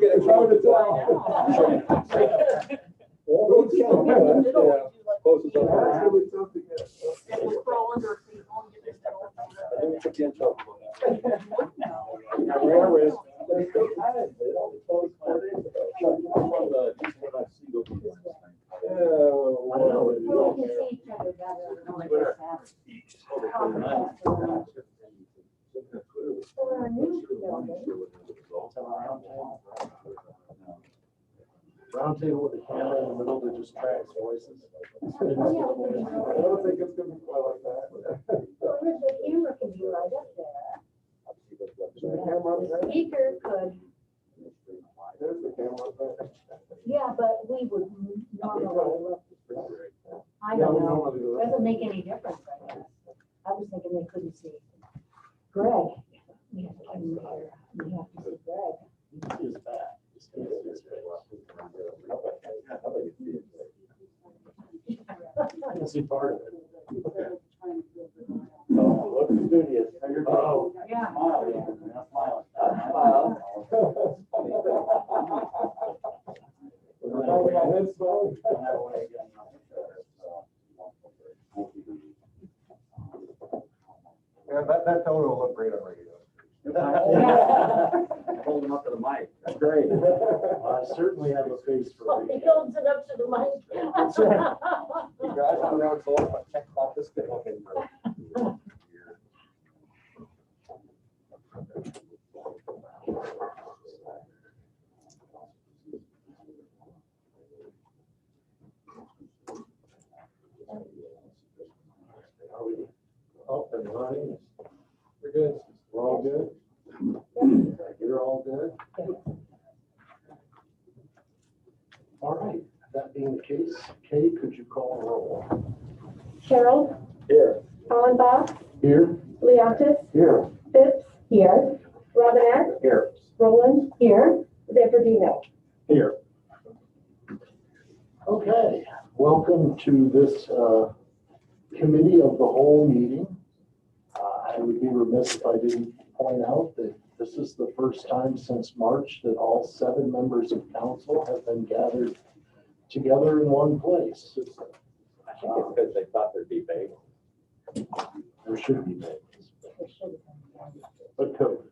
It's hard to tell. All those count, yeah. Closest on that. It's really tough to get. I think we should be in trouble for that. Rare is. They only closed 4 days ago. I don't know. We can see each other better than we just have. For our new building. Round table with a camera in the middle that just tracks voices. I don't think it's gonna be quite like that. Well, the camera could be right up there. The camera up there? Speaker could, There's the camera up there. yeah, but we would normally look. I don't know, doesn't make any difference, I guess. I was thinking they couldn't see Greg. We have to see Greg. Is bad. I can see part of it. Look who's doing it. Oh. Yeah. Yeah, that tone will look great on radio. Hold them up to the mic. That's great. I certainly have a face for He it. holds it up to the mic. That's right. You guys, I know it's all, but check out this thing. Okay, great. Are we up and running? We're good. We're all good? You're all good? All right, that being the case, Kay, could you call a roll? Cheryl, Here. Hollenbach, Here. Leotis, Here. Phipps, here, Robinack, Here. Roland, here, Zanfordino. Here. Okay, welcome to this committee of the whole meeting. I would be remiss if I didn't point out that this is the first time since March that all 7 members of council have been gathered together in one place. I think it's because they thought there'd be bagels. There should be bagels, but COVID.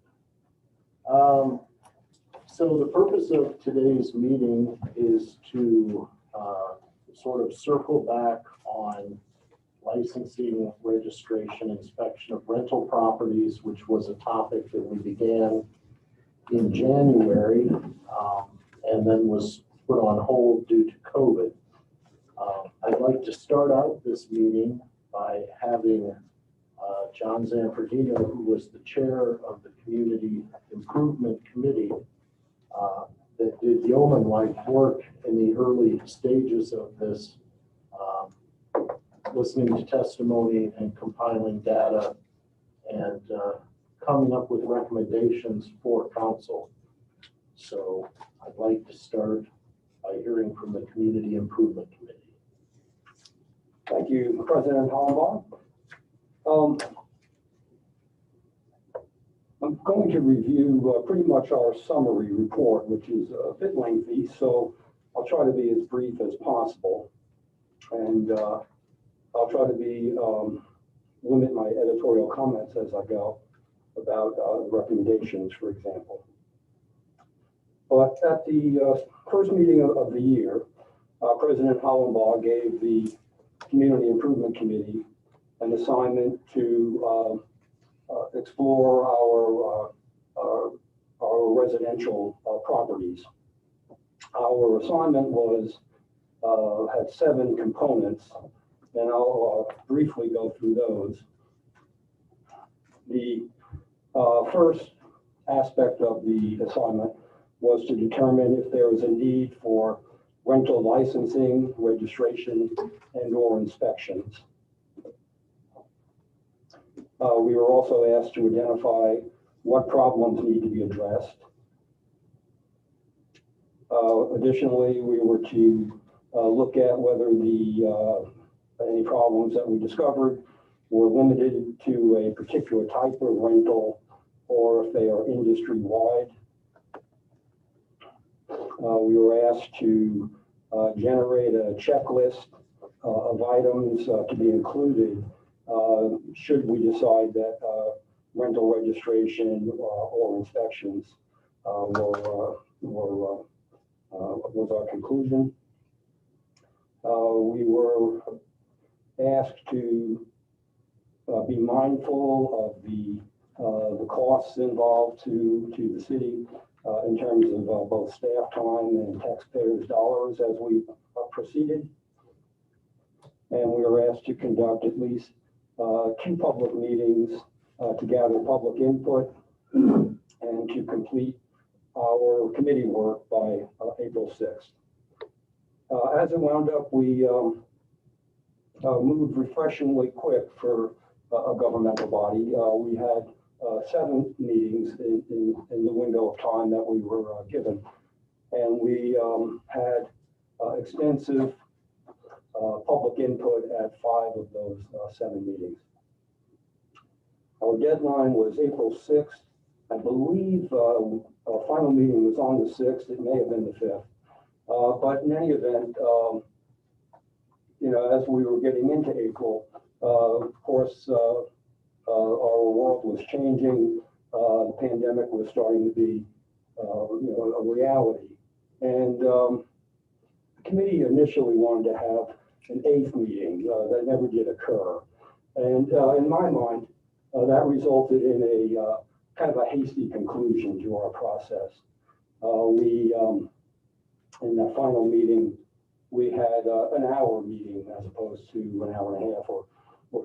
So the purpose of today's meeting is to sort of circle back on licensing, registration, inspection of rental properties, which was a topic that we began in January and then was put on hold due to COVID. I'd like to start out this meeting by having John Zanfordino, who was the chair of the Community Improvement Committee that did yeoman-like work in the early stages of this, listening to testimony and compiling data and coming up with recommendations for council. So I'd like to start by hearing from the Community Improvement Committee. Thank you, President Hollenbach. I'm going to review pretty much our summary report, which is a bit lengthy, so I'll try to be as brief as possible. And I'll try to limit my editorial comments as I go about recommendations, for example. But at the first meeting of the year, President Hollenbach gave the Community Improvement Committee an assignment to explore our residential properties. Our assignment had 7 components, and I'll briefly go through those. The first aspect of the assignment was to determine if there was a need for rental licensing, registration, and/or inspections. We were also asked to identify what problems need to be addressed. Additionally, we were to look at whether any problems that we discovered were limited to a particular type of rental or if they are industry-wide. We were asked to generate a checklist of items to be included should we decide that rental registration or inspections was our conclusion. We were asked to be mindful of the costs involved to the city in terms of both staff time and taxpayers' dollars as we proceeded. And we were asked to conduct at least 2 public meetings to gather public input and to complete our committee work by April 6th. As it wound up, we moved refreshingly quick for a governmental body. We had 7 meetings in the window of time that we were given. And we had extensive public input at 5 of those 7 meetings. Our deadline was April 6th. I believe our final meeting was on the 6th. It may have been the 5th. But in any event, as we were getting into April, of course, our world was changing. The pandemic was starting to be, a reality. And the committee initially wanted to have an 8th meeting. That never did occur. And in my mind, that resulted in a kind of a hasty conclusion to our process. In that final meeting, we had an hour meeting as opposed to an hour and a half or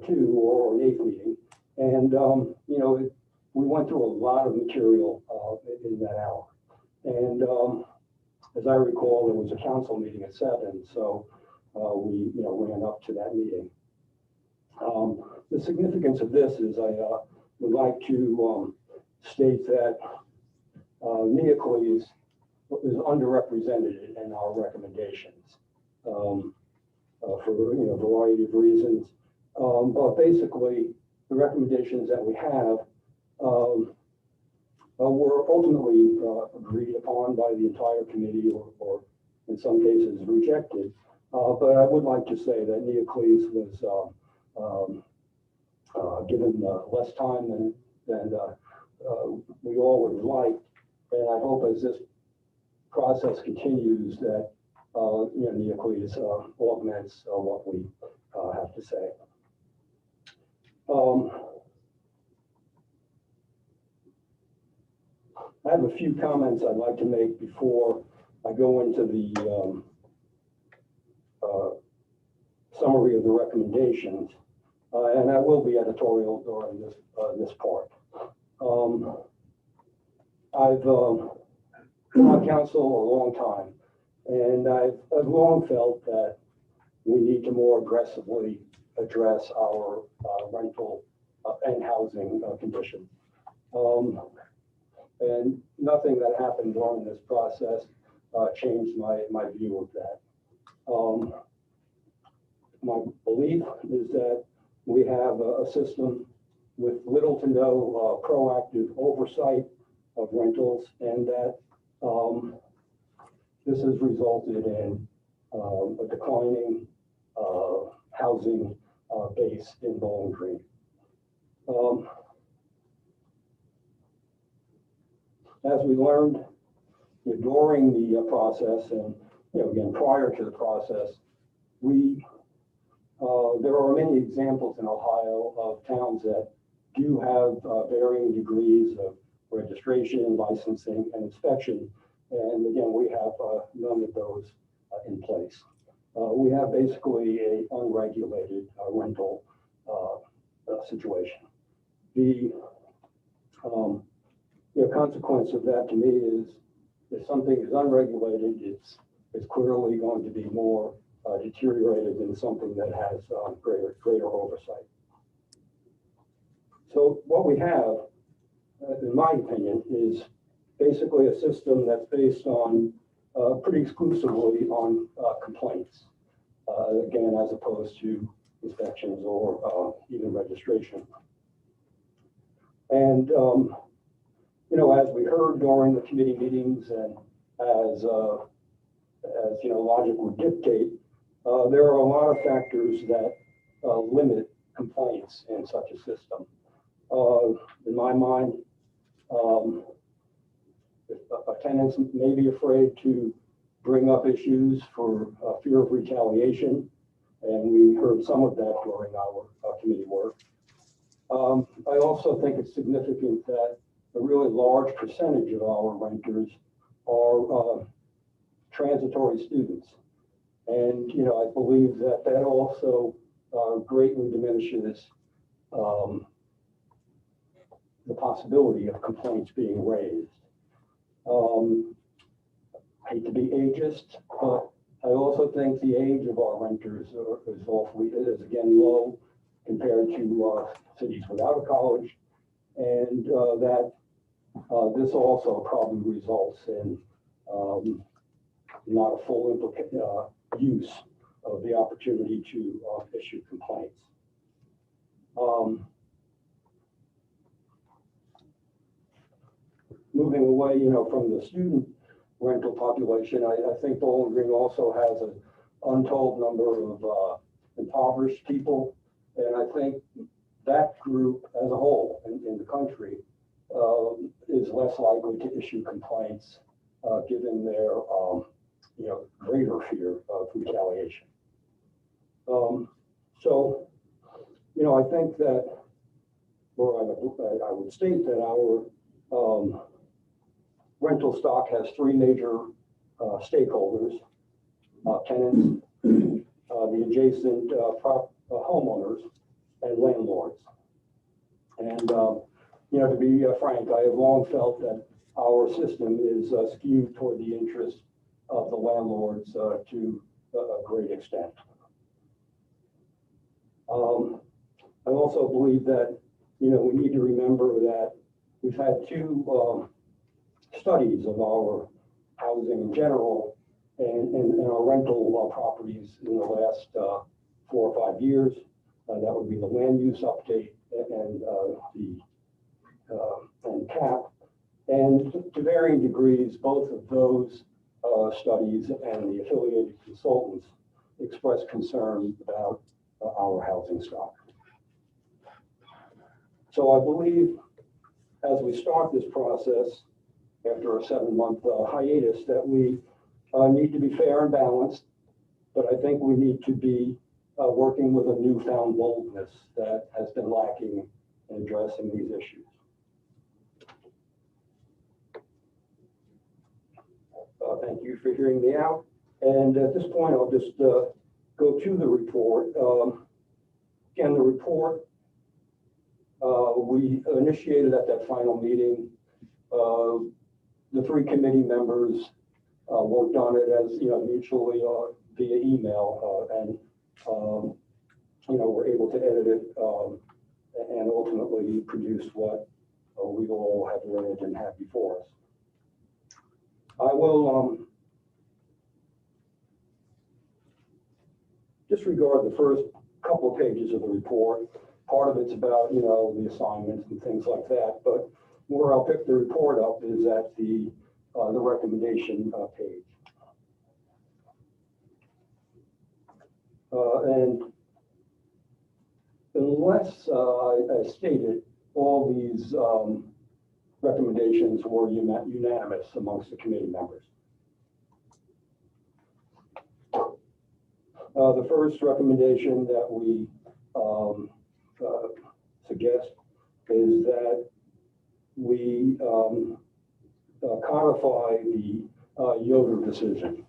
2 or an 8th meeting. And, we went through a lot of material in that hour. And as I recall, there was a council meeting at 7, so we ran up to that meeting. The significance of this is I would like to state that Neocles is underrepresented in our recommendations for a variety of reasons. But basically, the recommendations that we have were ultimately agreed upon by the entire committee, or in some cases rejected. But I would like to say that Neocles was given less time than we all would have liked. And I hope as this process continues that Neocles augments what we have to say. I have a few comments I'd like to make before I go into the summary of the recommendations, and I will be editorial during this part. I've been on council a long time, and I've long felt that we need to more aggressively address our rental and housing conditions. And nothing that happened during this process changed my view of that. My belief is that we have a system with little to no proactive oversight of rentals, and that this has resulted in a declining housing base in Bowling Green. As we learned during the process, and again prior to the process, there are many examples in Ohio of towns that do have varying degrees of registration, licensing, and inspection. And again, we have none of those in place. We have basically an unregulated rental situation. The consequence of that to me is if something is unregulated, it's clearly going to be more deteriorated than something that has greater oversight. So what we have, in my opinion, is basically a system that's based on pretty exclusively on complaints, again, as opposed to inspections or even registration. And as we heard during the committee meetings and as logic would dictate, there are a lot of factors that limit complaints in such a system. In my mind, tenants may be afraid to bring up issues for fear of retaliation, and we heard some of that during our committee work. I also think it's significant that a really large percentage of our renters are transitory students. And, I believe that that also greatly diminishes the possibility of complaints being raised. I hate to be ageist, but I also think the age of our renters is again low compared to cities without a college, and that this also probably results in not a full use of the opportunity to issue complaints. Moving away, from the student rental population, I think Bowling Green also has an untold number of impoverished people, and I think that group as a whole in the country is less likely to issue complaints given their greater fear of retaliation. So, I think that, or I would state that our rental stock has three major stakeholders: tenants, the adjacent homeowners, and landlords. And to be frank, I have long felt that our system is skewed toward the interest of the landlords to a great extent. I also believe that we need to remember that we've had two studies of our housing in general and our rental properties in the last 4 or 5 years. That would be the land use update and CAP. And to varying degrees, both of those studies and the affiliated consultants expressed concern about our housing stock. So I believe as we start this process, after a 7-month hiatus, that we need to be fair and balanced, but I think we need to be working with a newfound boldness that has been lacking in addressing these issues. Thank you for hearing me out. And at this point, I'll just go to the report. Again, the report we initiated at that final meeting. The 3 committee members worked on it as mutually via email, and were able to edit it and ultimately produce what we all have read and have before us. I will disregard the first couple of pages of the report. Part of it's about the assignments and things like that, but where I'll pick the report up is at the recommendation page. And unless I stated, all these recommendations were unanimous amongst the committee members. The first recommendation that we suggest is that we codify the Yoder decision.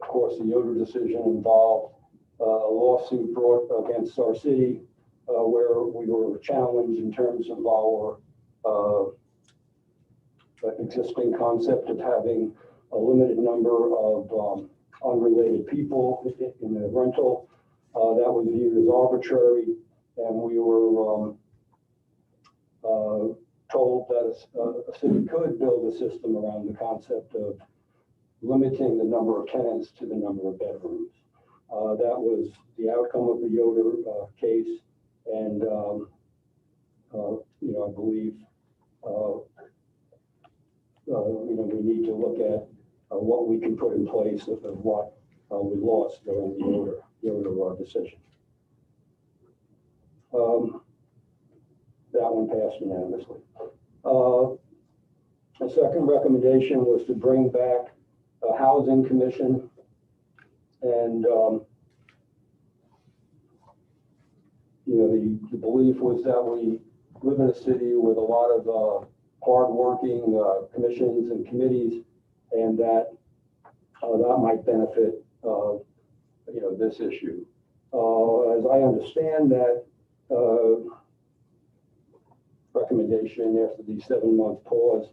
Of course, the Yoder decision involved a lawsuit brought against our city where we were challenged in terms of our existing concept of having a limited number of unrelated people in the rental. That was viewed as arbitrary, and we were told that a city could build a system around the concept of limiting the number of tenants to the number of bedrooms. That was the outcome of the Yoder case, and I believe we need to look at what we can put in place of what we lost during the odor decision. That one passed unanimously. The second recommendation was to bring back a housing commission, and the belief was that we live in a city with a lot of hardworking commissions and committees, and that that might benefit this issue. As I understand that recommendation after the 7-month pause,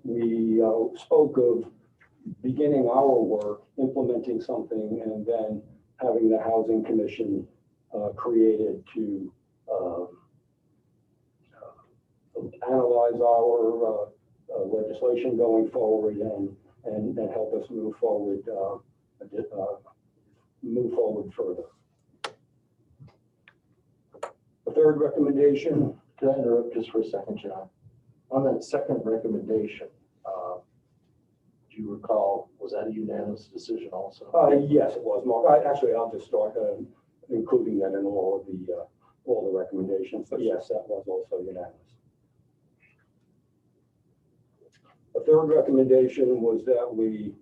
we spoke of beginning our work, implementing something, and then having the housing commission created to analyze our legislation going forward and help us move forward further. The third recommendation. Can I interrupt just for a second, John? On that second recommendation, do you recall, was that a unanimous decision also? Yes, it was, Mark. Actually, I'll just start including that in all the recommendations. But yes, that was also unanimous. The third recommendation was that we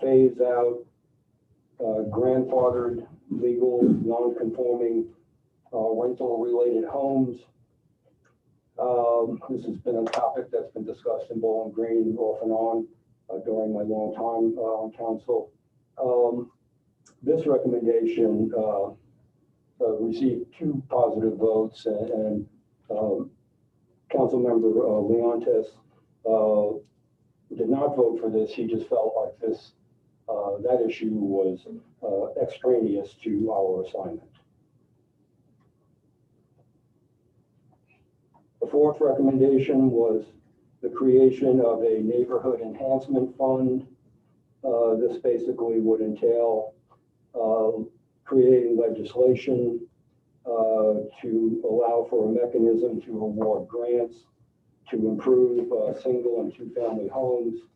phase out grandfathered, legal, non-conforming rental-related homes. This has been a topic that's been discussed in Bowling Green off and on during my long time on council. This recommendation received 2 positive votes, and Councilmember Leontis did not vote for this. He just felt like that issue was extraneous to our assignment. The fourth recommendation was the creation of a neighborhood enhancement fund. This basically would entail creating legislation to allow for a mechanism to award grants to improve single and 2-family homes.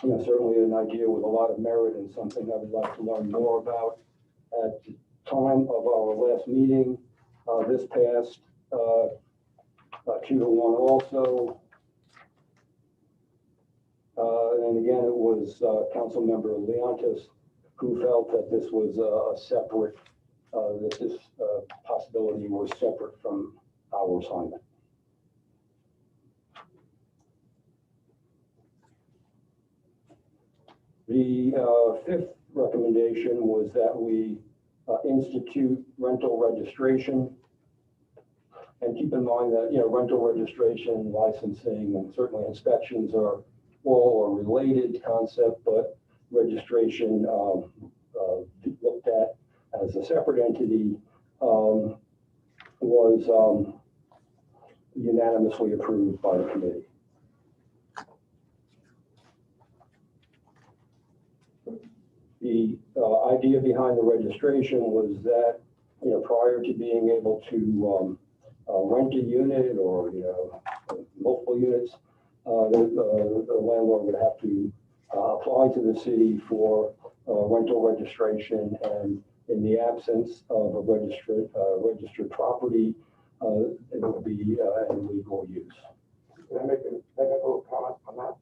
Certainly an idea with a lot of merit and something I would like to learn more about. At the time of our last meeting, this passed 2-1 also. And again, it was Councilmember Leontis who felt that this was a separate, that this possibility was separate from our assignment. The fifth recommendation was that we institute rental registration. And keep in mind that, rental registration, licensing, and certainly inspections are all a related concept, but registration looked at as a separate entity was unanimously approved by the committee. The idea behind the registration was that, prior to being able to rent a unit or multiple units, the landlord would have to apply to the city for rental registration, and in the absence of a registered property, it would be an illegal use. Can I make a technical comment on that?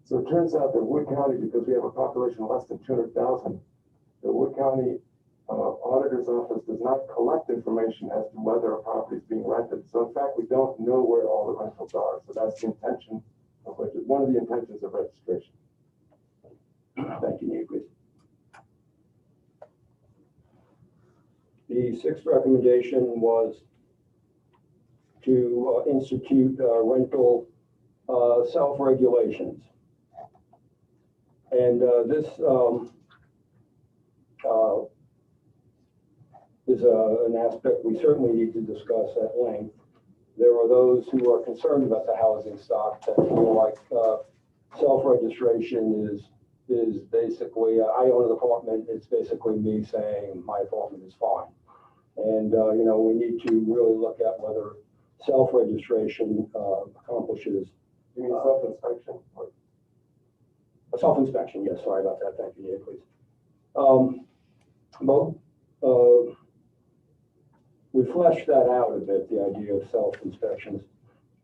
So it turns out that Wood County, because we have a population of less than 200,000, the Wood County Auditor's Office does not collect information as to whether a property is being rented. So in fact, we don't know where all the rentals are. So that's the intention of one of the intentions of registration. Thank you, Nick. The sixth recommendation was to institute rental self-regulations. And this is an aspect we certainly need to discuss at length. There are those who are concerned about the housing stock that feel like self-registration is basically, I own an apartment, it's basically me saying my apartment is fine. And, we need to really look at whether self-registration accomplishes You mean self-inspection? Or- a self-inspection, yes, sorry about that, thank you, yeah, please. But we fleshed that out a bit, the idea of self-inspections.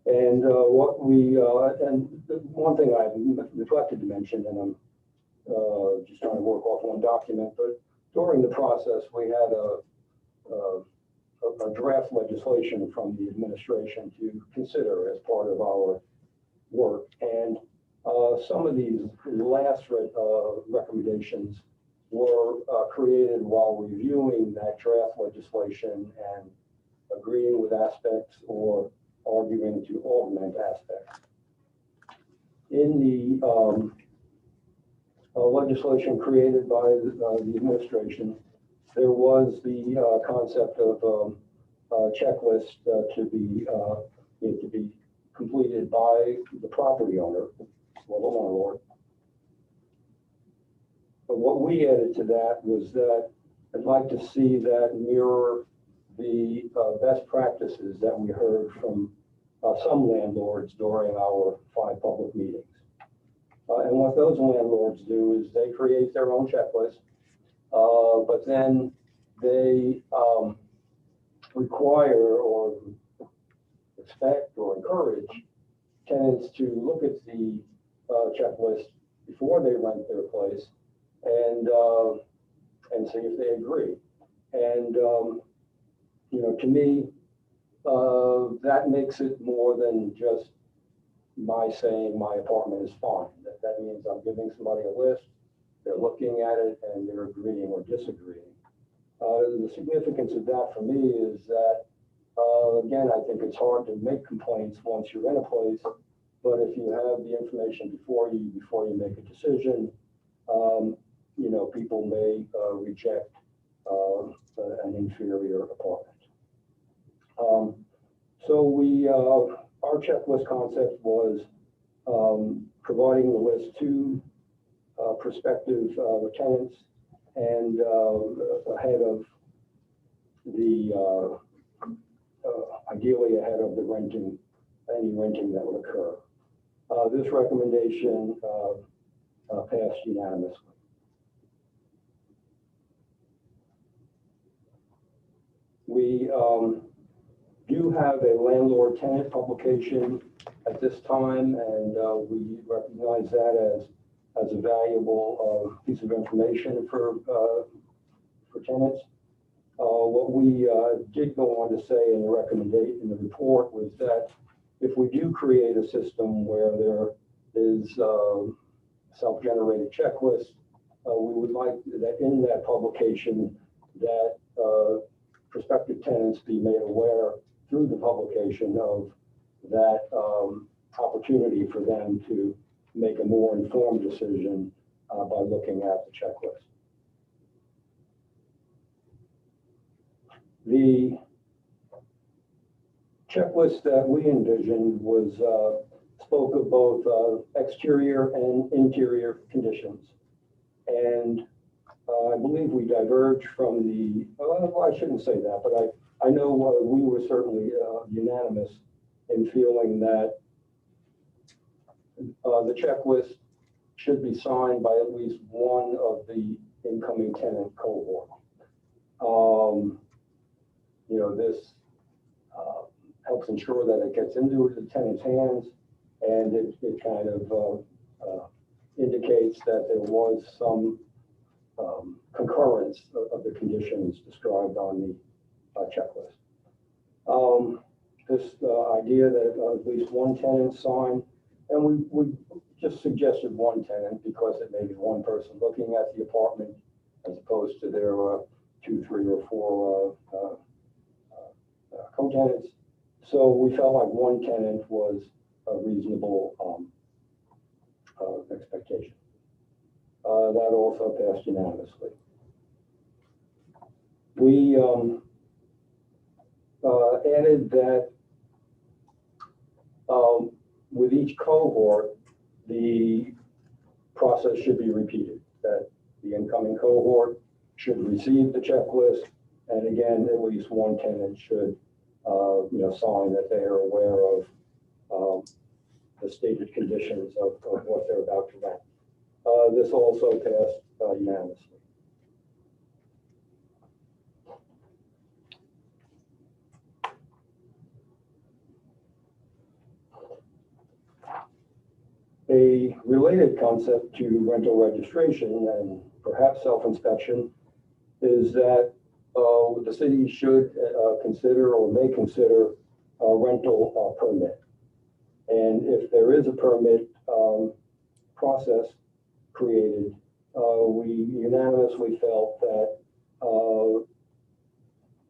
And what we, and one thing I neglected to mention, and I'm just trying to work off one document, but during the process, we had a draft legislation from the administration to consider as part of our work. And some of these last recommendations were created while reviewing that draft legislation and agreeing with aspects or arguing to augment aspects. In the legislation created by the administration, there was the concept of a checklist to be completed by the property owner, well, the landlord. But what we added to that was that I'd like to see that mirror the best practices that we heard from some landlords during our 5 public meetings. And what those landlords do is they create their own checklist, but then they require or expect or encourage tenants to look at the checklist before they rent their place and see if they agree. And to me, that makes it more than just my saying my apartment is fine. That means I'm giving somebody a list, they're looking at it, and they're agreeing or disagreeing. The significance of that for me is that, again, I think it's hard to make complaints once you're in a place, but if you have the information before you make a decision, people may reject an inferior apartment. So our checklist concept was providing the list to prospective tenants and ahead of the, ideally ahead of the any renting that would occur. This recommendation passed unanimously. We do have a landlord-tenant publication at this time, and we recognize that as a valuable piece of information for tenants. What we did go on to say in the recommendation, in the report, was that if we do create a system where there is self-generated checklist, we would like that in that publication that prospective tenants be made aware through the publication of that opportunity for them to make a more informed decision by looking at the checklist. The checklist that we envisioned was spoke of both exterior and interior conditions. And I believe we diverged from the, well, I shouldn't say that, but I know we were certainly unanimous in feeling that the checklist should be signed by at least one of the incoming tenant cohort. This helps ensure that it gets into the tenant's hands, and it kind of indicates that there was some concurrence of the conditions described on the checklist. This idea that at least one tenant signed, and we just suggested one tenant because it may be one person looking at the apartment as opposed to their 2, 3, or 4 co-tenants. So we felt like one tenant was a reasonable expectation. That also passed unanimously. We added that with each cohort, the process should be repeated, that the incoming cohort should receive the checklist, and again, at least one tenant should sign that they are aware of the stated conditions of what they're about to rent. This also passed unanimously. A related concept to rental registration and perhaps self-inspection is that the city should consider or may consider a rental permit. And if there is a permit process created, we unanimously felt that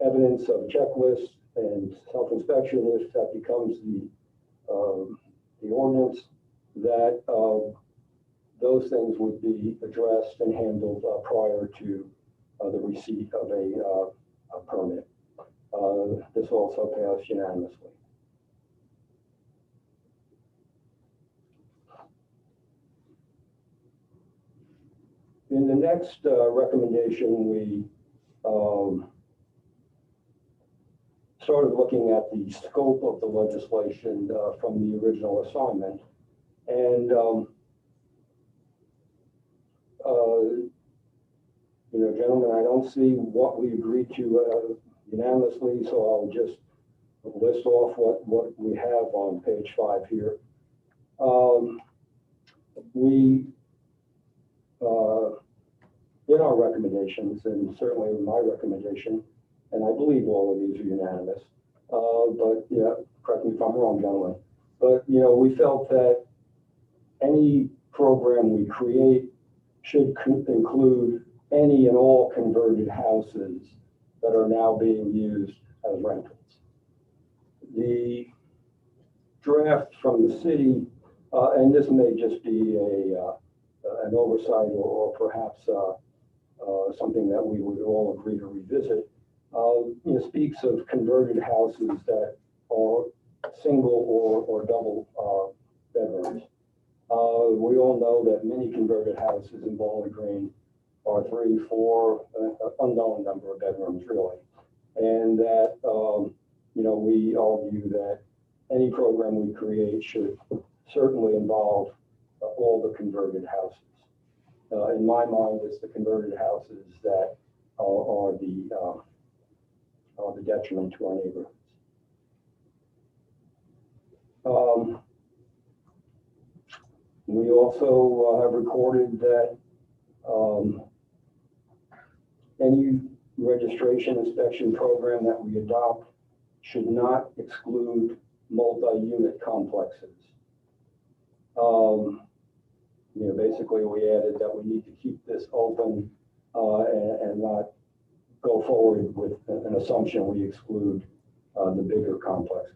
evidence of checklist and self-inspection, if that becomes the ordinance, that those things would be addressed and handled prior to the receipt of a permit. This also passed unanimously. In the next recommendation, we started looking at the scope of the legislation from the original assignment. And, gentlemen, I don't see what we agreed to unanimously, so I'll just list off what we have on page 5 here. We, in our recommendations, and certainly my recommendation, and I believe all of these are unanimous, but yeah, correct me if I'm wrong, gentlemen, but we felt that any program we create should include any and all converted houses that are now being used as rentals. The draft from the city, and this may just be an oversight or perhaps something that we would all agree to revisit, speaks of converted houses that are single or double bedrooms. We all know that many converted houses in Bowling Green are 3, 4, unknown number of bedrooms really. And that, we argue that any program we create should certainly involve all the converted houses. In my mind, it's the converted houses that are the detriment to our neighborhoods. We also have recorded that any registration inspection program that we adopt should not exclude multi-unit complexes. Basically we added that we need to keep this open and not go forward with an assumption we exclude the bigger complexes.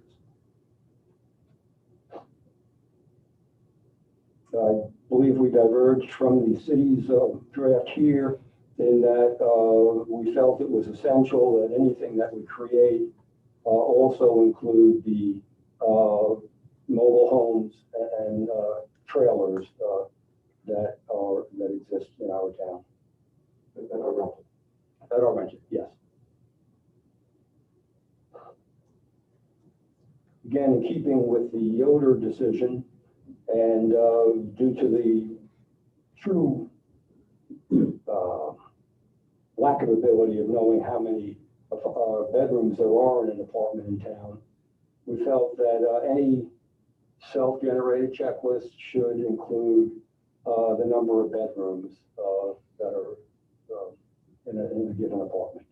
I believe we diverged from the city's draft here in that we felt it was essential that anything that we create also include the mobile homes and trailers that exist in our town. That are rented. That are rented, yes. Again, in keeping with the Yoder decision, and due to the true lack of ability of knowing how many bedrooms there are in an apartment in town, we felt that any self-generated checklist should include the number of bedrooms that are in a given apartment.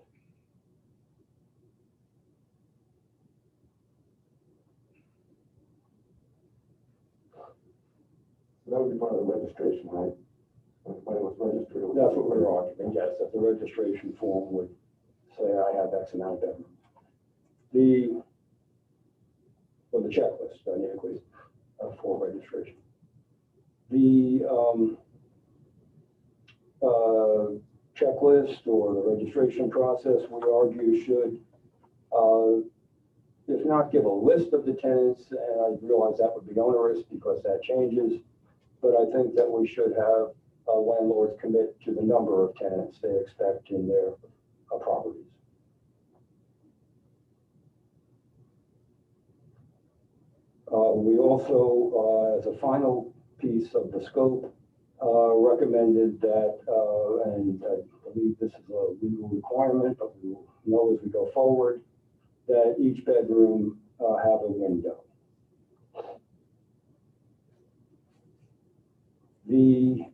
That would be part of the registration, right? When it was registered. That's what we're arguing, yes, that the registration form would say I have X amount of bedrooms. The checklist, dynamically, for registration. The checklist or the registration process, we argue, should, if not give a list of the tenants, and I realize that would be onerous because that changes, but I think that we should have landlords commit to the number of tenants they expect in their properties. We also, as a final piece of the scope, recommended that, and I believe this is a legal requirement, but we will know as we go forward, that each bedroom have a window. The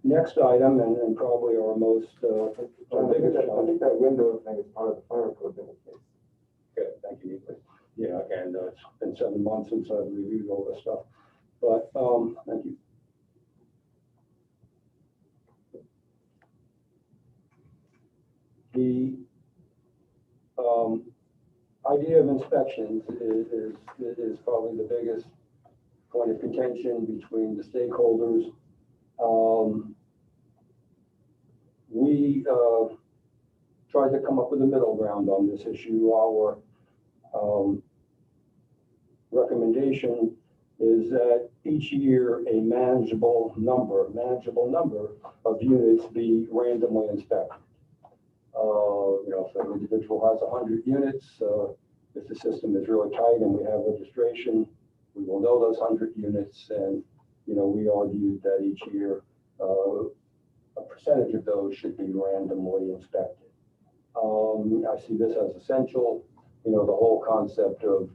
next item, and probably our most, our I biggest I think that window thing is part of the fire code in the case. Okay, thank you, Nicholas. Yeah, and it's been 7 months since I've reviewed all this stuff, but, thank you. The, idea of inspections is probably the biggest point of contention between the stakeholders. We, tried to come up with a middle ground on this issue. Our recommendation is that each year a manageable number of units be randomly inspected. You know, if an individual has 100 units, if the system is really tight and we have registration, we will know those 100 units, and you know, we argued that each year a percentage of those should be randomly inspected. I see this as essential. You know, the whole concept of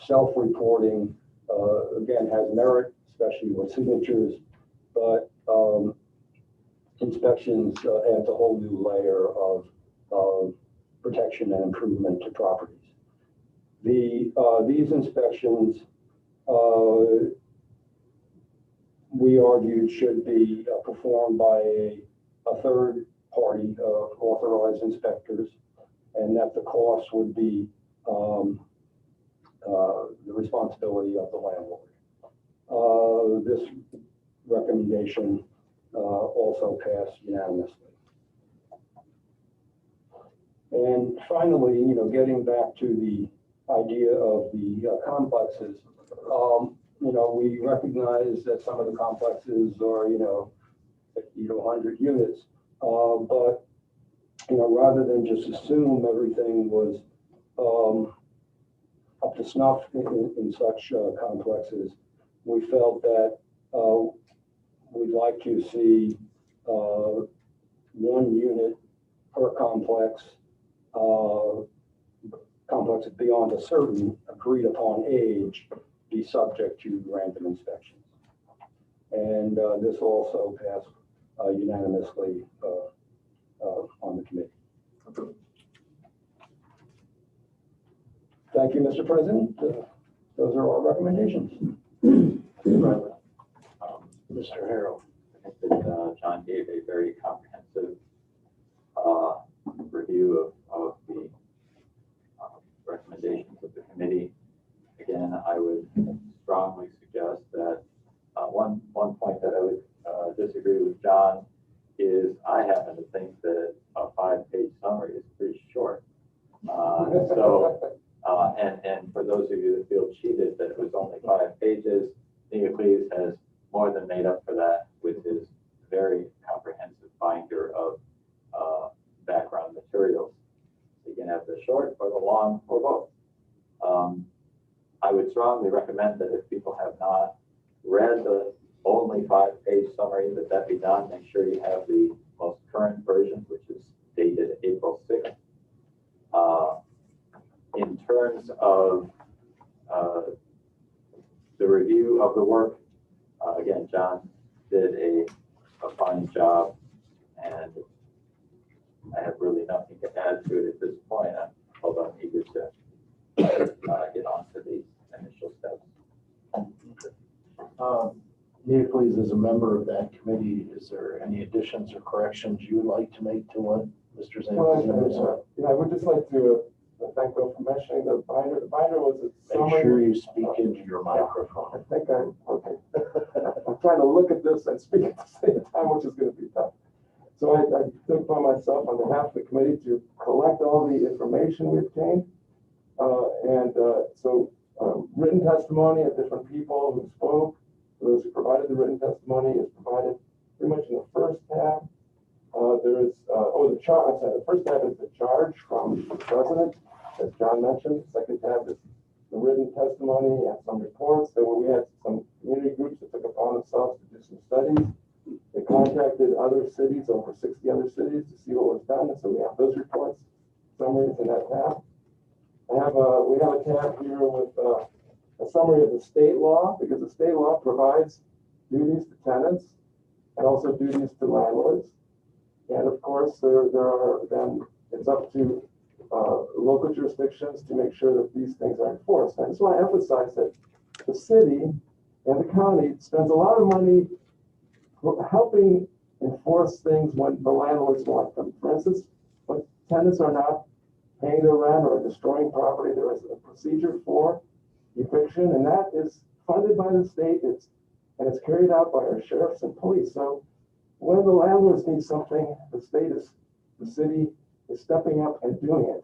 self-reporting, again, has merit, especially with signatures, but inspections adds a whole new layer of protection and improvement to properties. These inspections, we argued, should be performed by a third party authorized inspectors, and that the cost would be the responsibility of the landlord. This recommendation also passed unanimously. And finally, you know, getting back to the idea of the complexes, you know, we recognize that some of the complexes are, you know, 50 to 100 units, but, you know, rather than just assume everything was up to snuff in such complexes, we felt that we'd like to see 1 unit per complex. Complexes beyond a certain agreed upon age be subject to random inspections. And this also passed unanimously on the committee. Thank you, Mr. President. Those are our recommendations. Mr. Harrell. I think that John gave a very comprehensive review of the recommendations of the committee. Again, I would strongly suggest that one point that I would disagree with John is I happen to think that a 5-page summary is pretty short. And for those of you that feel cheated that it was only 5 pages, Neocles has more than made up for that with his very comprehensive binder of background materials. So you can have the short or the long or both. I would strongly recommend that if people have not read the only 5-page summary, that be done. Make sure you have the most current version, which is dated April 6th. In terms of the review of the work, again, John did a fine job, and I have really nothing to add to it at this point, although I'm eager to get on to the initial steps. Neocles, as a member of that committee, is there any additions or corrections you would like to make to what Mr. Zampino said? You know, I would just like to thank Bill for mentioning the binder. The binder was a summary. Make sure you speak into your microphone. I think I'm okay. I'm trying to look at this and speak at the same time, which is going to be tough. So I took upon myself on behalf of the committee to collect all the information we obtained. So written testimony of different people who spoke. Those who provided the written testimony is provided pretty much in the first tab. There is, the first tab is the charge from the president. as John mentioned. Second tab is the written testimony and some reports. There were, we had some community groups that took upon themselves to do some studies. They contacted other cities, over 60 other cities, to see what was done. And so we have those reports, summaries in that tab. We have a tab here with a summary of the state law, because the state law provides duties to tenants and also duties to landlords. And of course, there are then, it's up to local jurisdictions to make sure that these things are enforced. I just want to emphasize that the city and the county spends a lot of money helping enforce things when the landlords want them. For instance, when tenants are not paying their rent or destroying property, there is a procedure for eviction, and that is funded by the state. And it's carried out by our sheriffs and police. So when the landlords need something, the city is stepping up and doing it.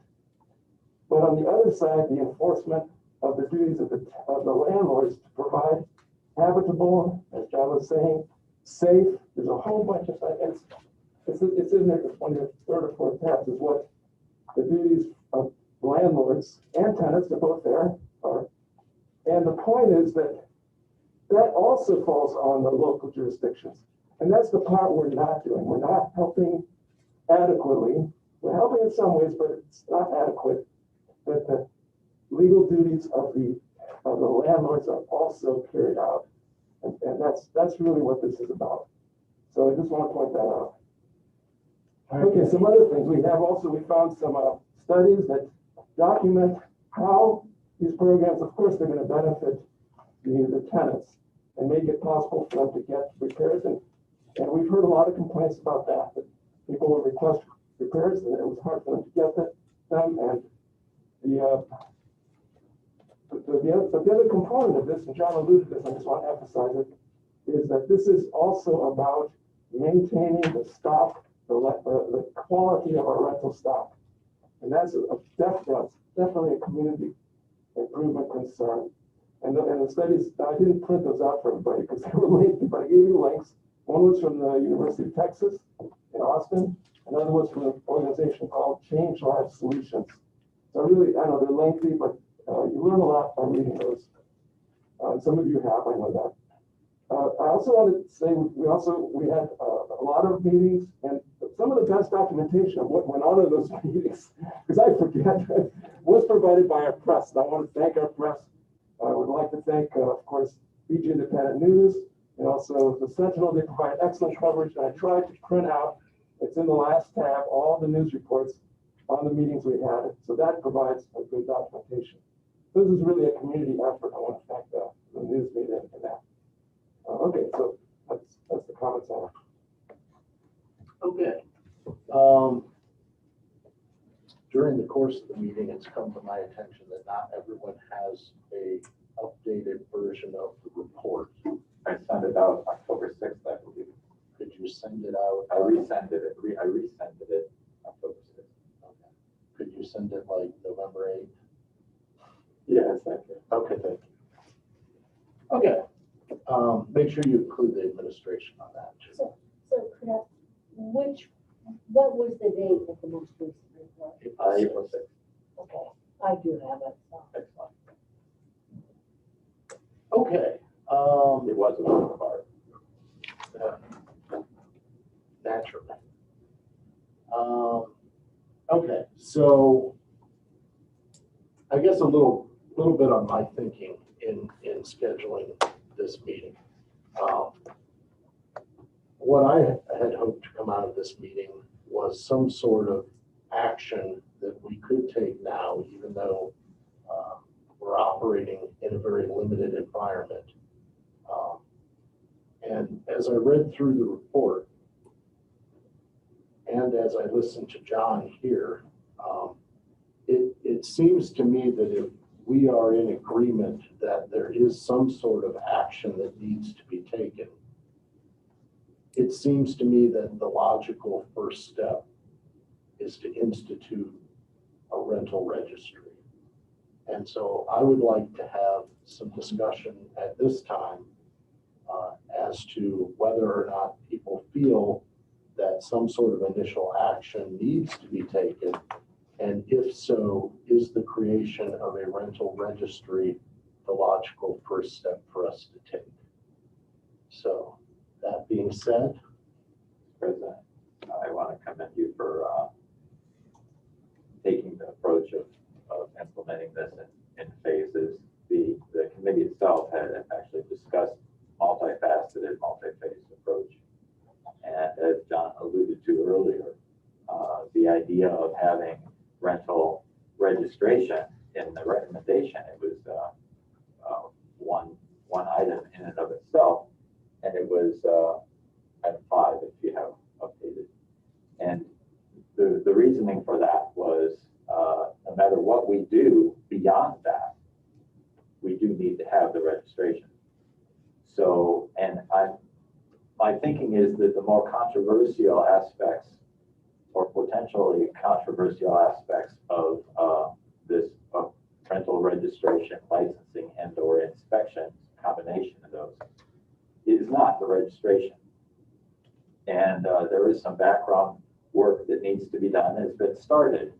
But on the other side, the enforcement of the duties of the landlords to provide habitable, as John was saying, safe. There's a whole bunch of things. It's in there. It's one of the third or fourth tabs is what the duties of landlords and tenants are both there are. And the point is that also falls on the local jurisdictions. And that's the part we're not doing. We're not helping adequately. We're helping in some ways, but it's not adequate. That the legal duties of the landlords are also carried out. And that's really what this is about. So I just want to point that out. Okay, some other things. We found some studies that document how these programs, of course, they're going to benefit the tenants and make it possible for them to get repairs. And we've heard a lot of complaints about that people would request repairs and it was hard for them to get them. And the other component of this, and John alluded to this, I just want to emphasize it, is that this is also about maintaining the stock, the quality of our rental stock. And that's definitely a community improvement concern. And the studies, I didn't print those out for everybody because they were lengthy, but I gave you links. One was from the University of Texas in Austin. Another was from an organization called Change Life Solutions. So I know they're lengthy, but you learn a lot by reading those. Some of you have, I know that. I also wanted to say we had a lot of meetings, and some of the best documentation of what went on in those meetings, because I forget, was provided by our press. And I want to thank our press. I would like to thank, of course, BG Independent News and also the Sentinel. They provide excellent coverage, and I tried to print out, it's in the last tab, all the news reports on the meetings we had. So that provides a good documentation. This is really a community effort. I want to thank the news media for that. Okay, so that's the comments I have. Okay. During the course of the meeting, it's come to my attention that not everyone has a updated version of the report. I sent it out October 6th, I believe. Could you send it out? I resent it October 6th. Okay. Could you send it like November 8th? Yes, thank you. Okay, thank you. Okay. Make sure you include the administration on that too. So could I, what was the date of the most recent report? April 6th. Okay, I do have it. So. Excellent. Okay. It was a little hard. Naturally. Okay, so I guess a little bit on my thinking in scheduling this meeting. What I had hoped to come out of this meeting was some sort of action that we could take now, even though we're operating in a very limited environment. And as I read through the report, and as I listened to John here, it seems to me that if we are in agreement that there is some sort of action that needs to be taken, it seems to me that the logical first step is to institute a rental registry. And so I would like to have some discussion at this time as to whether or not people feel that some sort of initial action needs to be taken And if so, is the creation of a rental registry the logical first step for us to take? So that being said, President, I want to commend you for taking the approach of implementing this in phases. The committee itself had actually discussed multifaceted, multi-phase approach. And as John alluded to earlier, the idea of having rental registration in the recommendation, it was one item in and of itself, and it was item 5 if you have updated. And the reasoning for that was no matter what we do beyond that, we do need to have the registration. So, and my thinking is that the more controversial aspects or potentially controversial aspects of this rental registration, licensing, and or inspection, combination of those, is not the registration. And there is some background work that needs to be done, has been started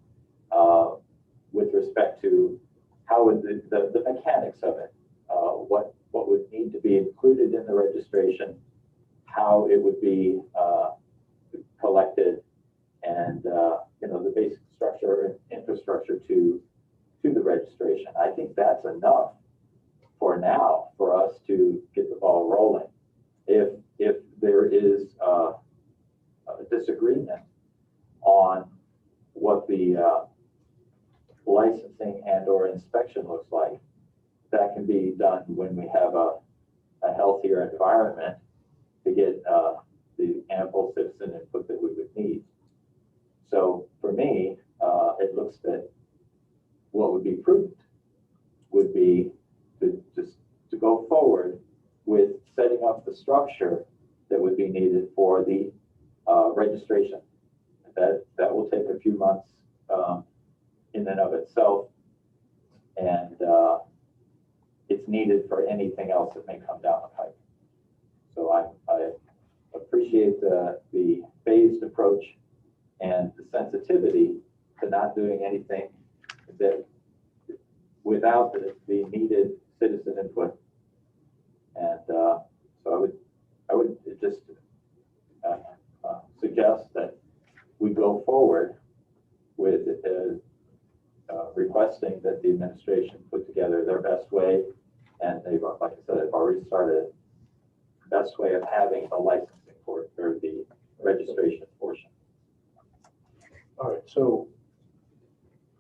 with respect to how would the mechanics of it, what would need to be included in the registration, how it would be collected, and the basic structure and infrastructure to the registration. I think that's enough for now for us to get the ball rolling. If there is a disagreement on what the licensing and or inspection looks like, that can be done when we have a healthier environment to get the ample citizen input that we would need. So for me, it looks that what would be prudent would be to go forward with setting up the structure that would be needed for the registration. That will take a few months in and of itself, and it's needed for anything else that may come down the pipe. So I appreciate the phased approach and the sensitivity to not doing anything that without the needed citizen input. And so I would just suggest that we go forward with requesting that the administration put together their best way, and they've, like I said, they've already started best way of having the licensing for or the registration portion. all right, so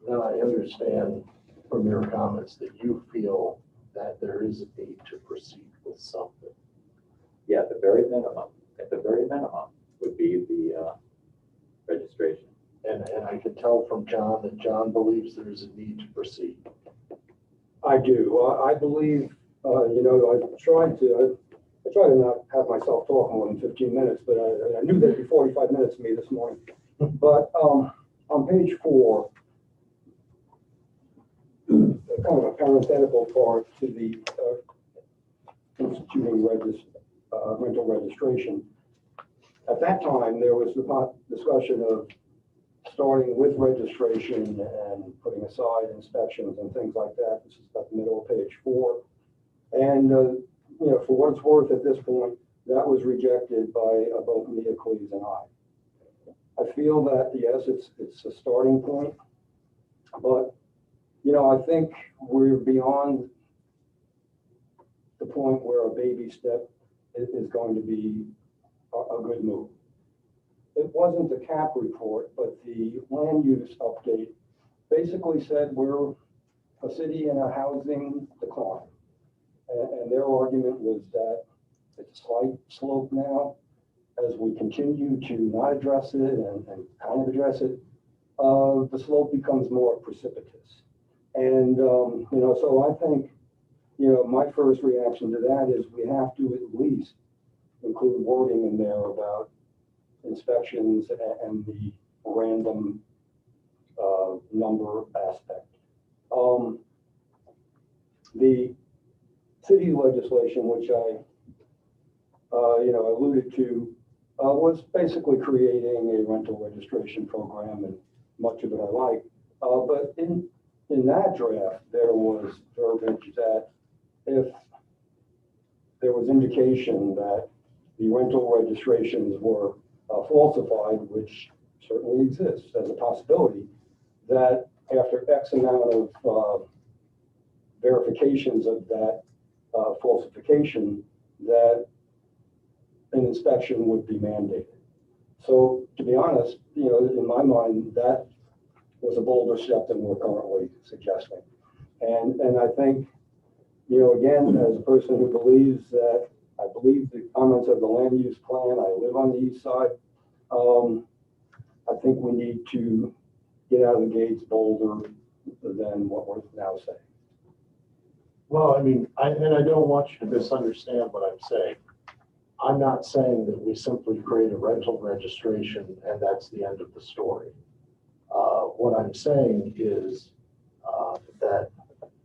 now I understand from your comments that you feel that there is a need to proceed with something. Yeah, at the very minimum would be the registration. And I can tell from John that John believes there is a need to proceed. I do. I believe, I try to not have myself talk more than 15 minutes, but I knew there'd be 45 minutes for me this morning. But on page 4, kind of a parenthetical part to the instituting rental registration. At that time, there was the discussion of starting with registration and putting aside inspections and things like that. This is about the middle of page 4. And, for what it's worth at this point, that was rejected by both Mia Cleese and I. I feel that, yes, it's a starting point, but, I think we're beyond the point where a baby step is going to be a good move. It wasn't the CAP report, but the land use update basically said we're a city in a housing decline. And their argument was that it's a slight slope now. As we continue to not address it and kind of address it, the slope becomes more precipitous. And, so I think, my first reaction to that is we have to at least include wording in there about inspections and the random number aspect. The city legislation, which I, alluded to, was basically creating a rental registration program, and much of it I like. But in that draft, there was verbiage that if there was indication that the rental registrations were falsified, which certainly exists as a possibility, that after X amount of verifications of that falsification, that an inspection would be mandated. So to be honest, in my mind, that was a bolder step than we're currently suggesting. And I think, again, as a person who believes that, I believe the comments of the land use plan, I live on the east side, I think we need to get out of the gates bolder than what we're now saying. Well, I mean, I don't want you to misunderstand what I'm saying. I'm not saying that we simply create a rental registration and that's the end of the story. What I'm saying is that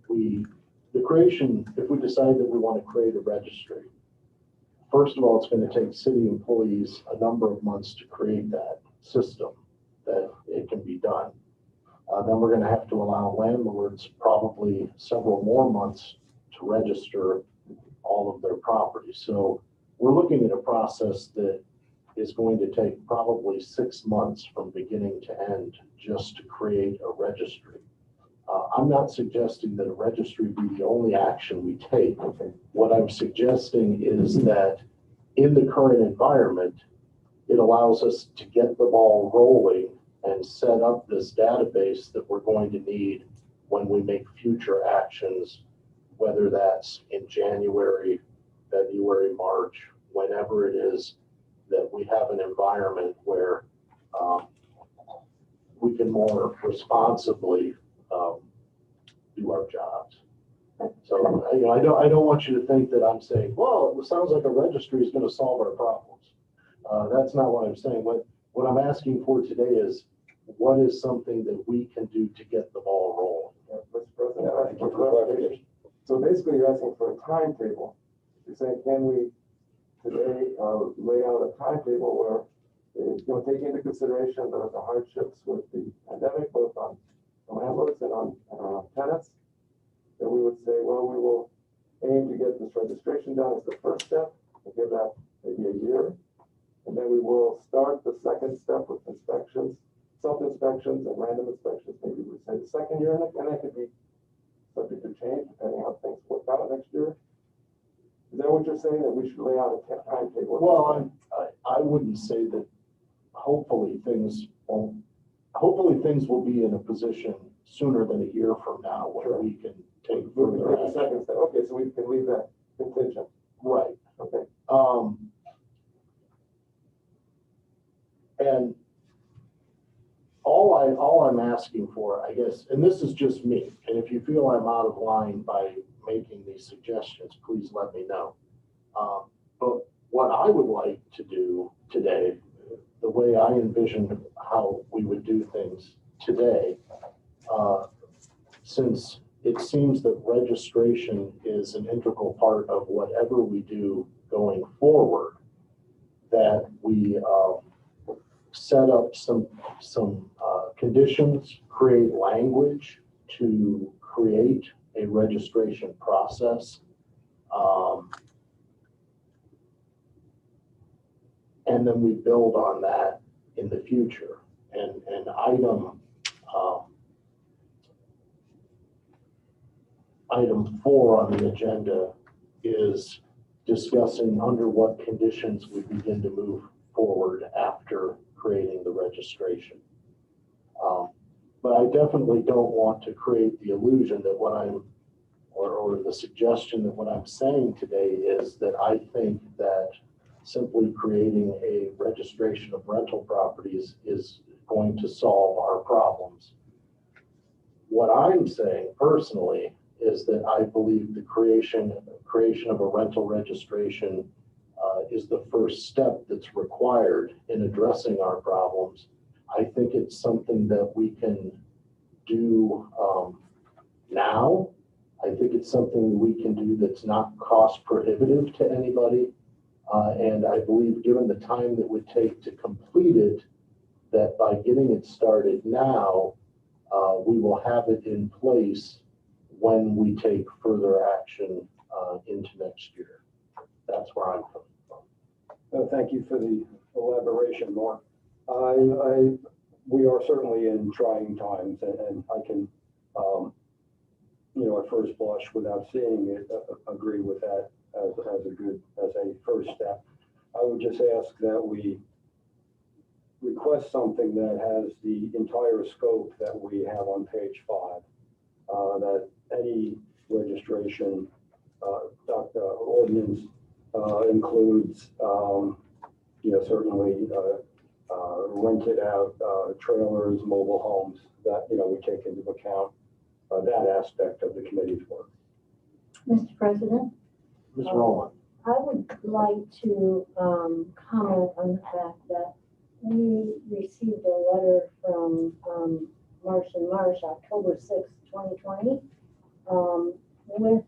if we decide that we want to create a registry, first of all, it's going to take city employees a number of months to create that system, that it can be done. Then we're going to have to allow landlords probably several more months to register all of their properties. So we're looking at a process that is going to take probably 6 months from beginning to end just to create a registry. I'm not suggesting that a registry be the only action we take. What I'm suggesting is that in the current environment, it allows us to get the ball rolling and set up this database that we're going to need when we make future actions, whether that's in January, February, March, whenever it is that we have an environment where we can more responsibly do our jobs. So I don't want you to think that I'm saying, well, it sounds like a registry is going to solve our problems. That's not what I'm saying. What I'm asking for today is, what is something that we can do to get the ball rolling? Mr. President, I'm asking for clarification. So basically, you're asking for a timetable. You're saying, can we today lay out a timetable where it's going to take into consideration the hardships with the pandemic, both on the landlords and on tenants, that we would say, well, we will aim to get this registration done as the first step, and give that maybe a year. And then we will start the second step with inspections, self-inspections and random inspections, maybe we say the second year, and that could be subject to change depending on how things work out next year. Is that what you're saying, that we should lay out a timetable? Well, I wouldn't say that. Hopefully things will be in a position sooner than a year from now where we can take further the action. second step. Okay, so we can leave that contingent. Right. Okay. And all I'm asking for, I guess, and this is just me, and if you feel I'm out of line by making these suggestions, please let me know. But what I would like to do today, the way I envisioned how we would do things today, since it seems that registration is an integral part of whatever we do going forward, that we set up some conditions, create language to create a registration process. And then we build on that in the future. And item 4 on the agenda is discussing under what conditions we begin to move forward after creating the registration. But I definitely don't want to create the illusion that or the suggestion that what I'm saying today is that I think that simply creating a registration of rental properties is going to solve our problems. What I'm saying personally is that I believe the creation of a rental registration is the first step that's required in addressing our problems. I think it's something that we can do now. I think it's something we can do that's not cost prohibitive to anybody. And I believe given the time that would take to complete it, that by getting it started now, we will have it in place when we take further action into next year. That's where I'm coming from. Thank you for the elaboration, Mark. We are certainly in trying times, and I can, at first blush, without seeing it, agree with that as a first step. I would just ask that we request something that has the entire scope that we have on page 5, that any registration ordinance includes, certainly rented out trailers, mobile homes, that, we take into account that aspect of the committee's work. Mr. President? Ms. Rowland. I would like to comment on the fact that we received a letter from Marsh and Marsh, October 6th, 2020, with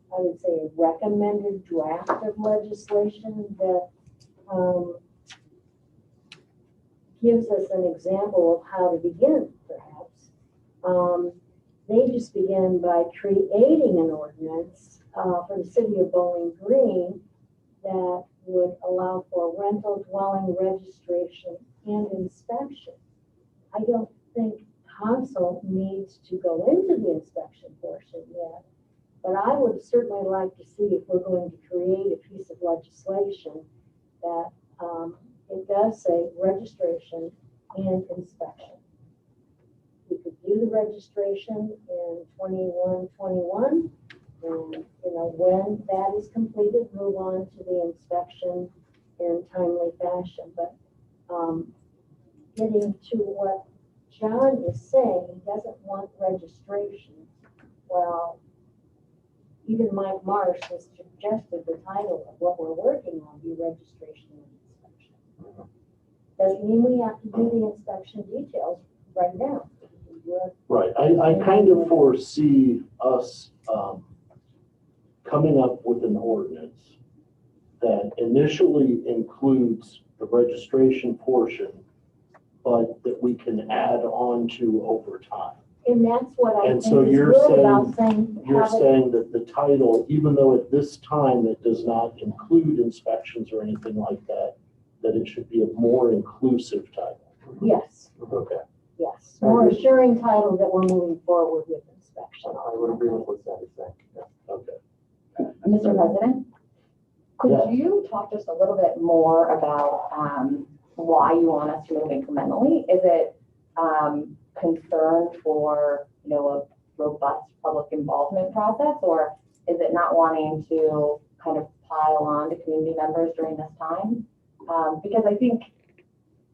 I would say, a recommended draft of legislation that gives us an example of how to begin, perhaps. They just began by creating an ordinance for the city of Bowling Green that would allow for rental dwelling registration and inspection. I don't think council needs to go into the inspection portion yet, but I would certainly like to see if we're going to create a piece of legislation that it does say registration and inspection. We could do the registration in 21-21, and when that is completed, move on to the inspection in timely fashion. But getting to what John is saying, he doesn't want registration. Well, even Mike Marsh has suggested the title of what we're working on be registration and inspection. Doesn't mean we have to do the inspection details right now. Right. I kind of foresee us coming up with an ordinance that initially includes the registration portion, but that we can add on to over time. And that's what I And think so is you're good about saying. You're saying that the title, even though at this time it does not include inspections or anything like that, that it should be a more inclusive title. Yes, Okay. yes. More assuring title that we're moving forward with inspection. I would agree with what Sandy's saying. Yeah. Okay. Mr. President, could Yeah. you talk just a little bit more about why you want us to move incrementally? Is it concern for a robust public involvement process, or is it not wanting to kind of pile on to community members during this time? Because I think,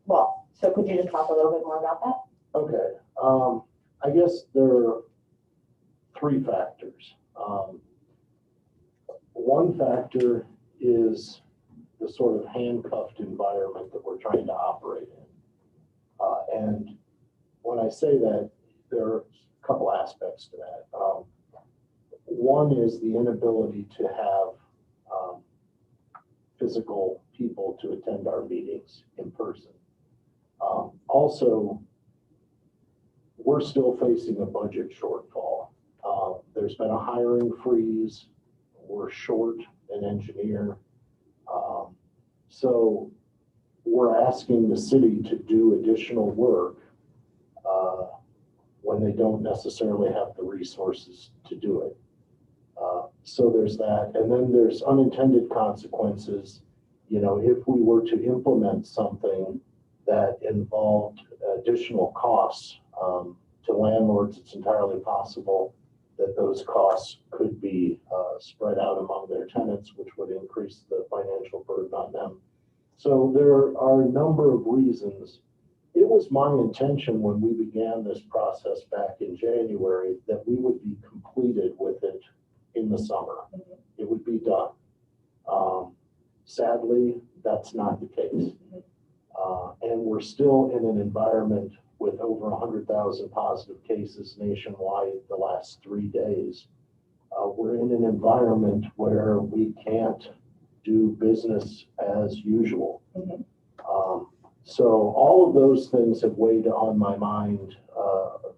so could you just talk a little bit more about that? Okay. I guess there are 3 factors. One factor is the sort of handcuffed environment that we're trying to operate in. And when I say that, there are a couple aspects to that. One is the inability to have physical people to attend our meetings in person. Also, we're still facing a budget shortfall. There's been a hiring freeze. We're short an engineer. So we're asking the city to do additional work when they don't necessarily have the resources to do it. So there's that. And then there's unintended consequences. If we were to implement something that involved additional costs to landlords, it's entirely possible that those costs could be spread out among their tenants, which would increase the financial burden on them. So there are a number of reasons. It was my intention when we began this process back in January that we would be completed with it in the summer. It would be done. Sadly, that's not the case. And we're still in an environment with over 100,000 positive cases nationwide the last 3 days. We're in an environment where we can't do business as usual. So all of those things have weighed on my mind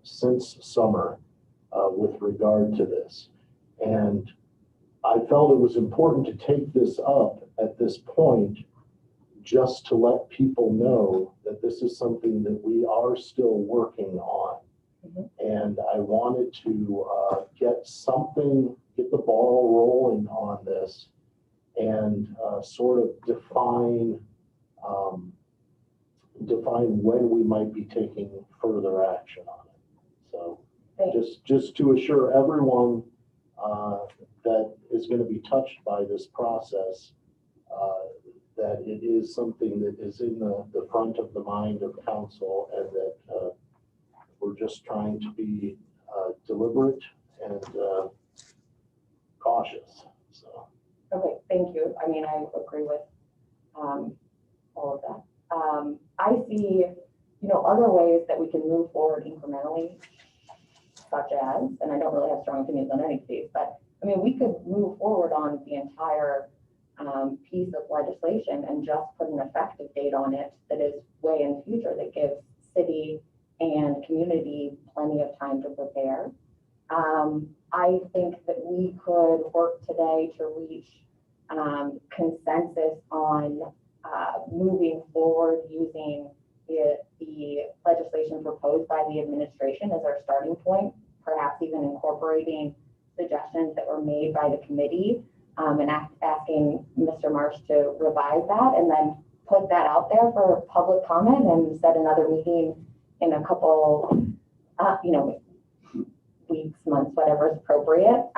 since summer with regard to this. And I felt it was important to take this up at this point just to let people know that this is something that we are still working on. And I wanted to get the ball rolling on this and sort of define when we might be taking further action on it. So just to assure everyone that is going to be touched by this process, that it is something that is in the front of the mind of council, and that we're just trying to be deliberate and cautious. So. Okay, thank you. I mean, I agree with all of that. I see, other ways that we can move forward incrementally, such as, and I don't really have strong opinions on any of these, but I mean, we could move forward on the entire piece of legislation and just put an effective date on it that is way in the future, that gives city and community plenty of time to prepare. I think that we could work today to reach consensus on moving forward using the legislation proposed by the administration as our starting point, perhaps even incorporating suggestions that were made by the committee, and asking Mr. Marsh to revise that, and then put that out there for public comment and set another meeting in a couple, weeks, months, whatever is appropriate.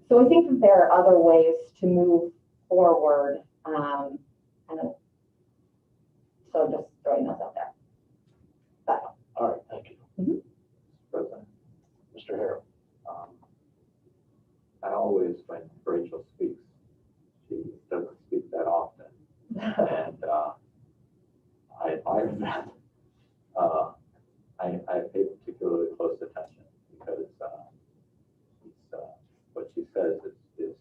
So I think that there are other ways to move forward. So just throwing those out there. All right, thank you. President, Mr. Harrell. I always, when Rachel speaks, she doesn't speak that often. And I admire that. I pay particularly close attention because what she says is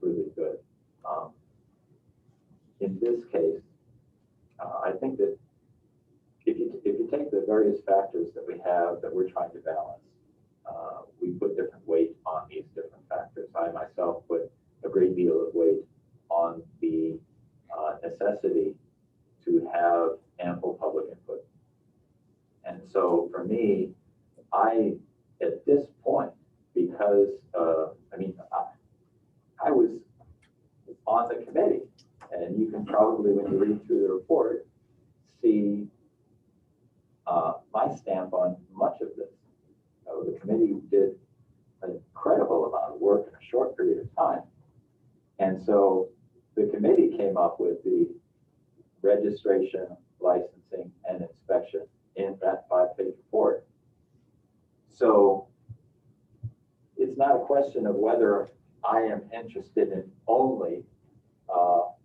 really good. In this case, I think that if you take the various factors that we have that we're trying to balance, we put different weight on these different factors. I myself put a great deal of weight on the necessity to have ample public input. And so for me, at this point, because, I was on the committee, and you can probably, when you read through the report, see my stamp on much of this. The committee did an incredible amount of work in a short period of time. And so the committee came up with the registration, licensing, and inspection in that 5-page report. So it's not a question of whether I am interested in only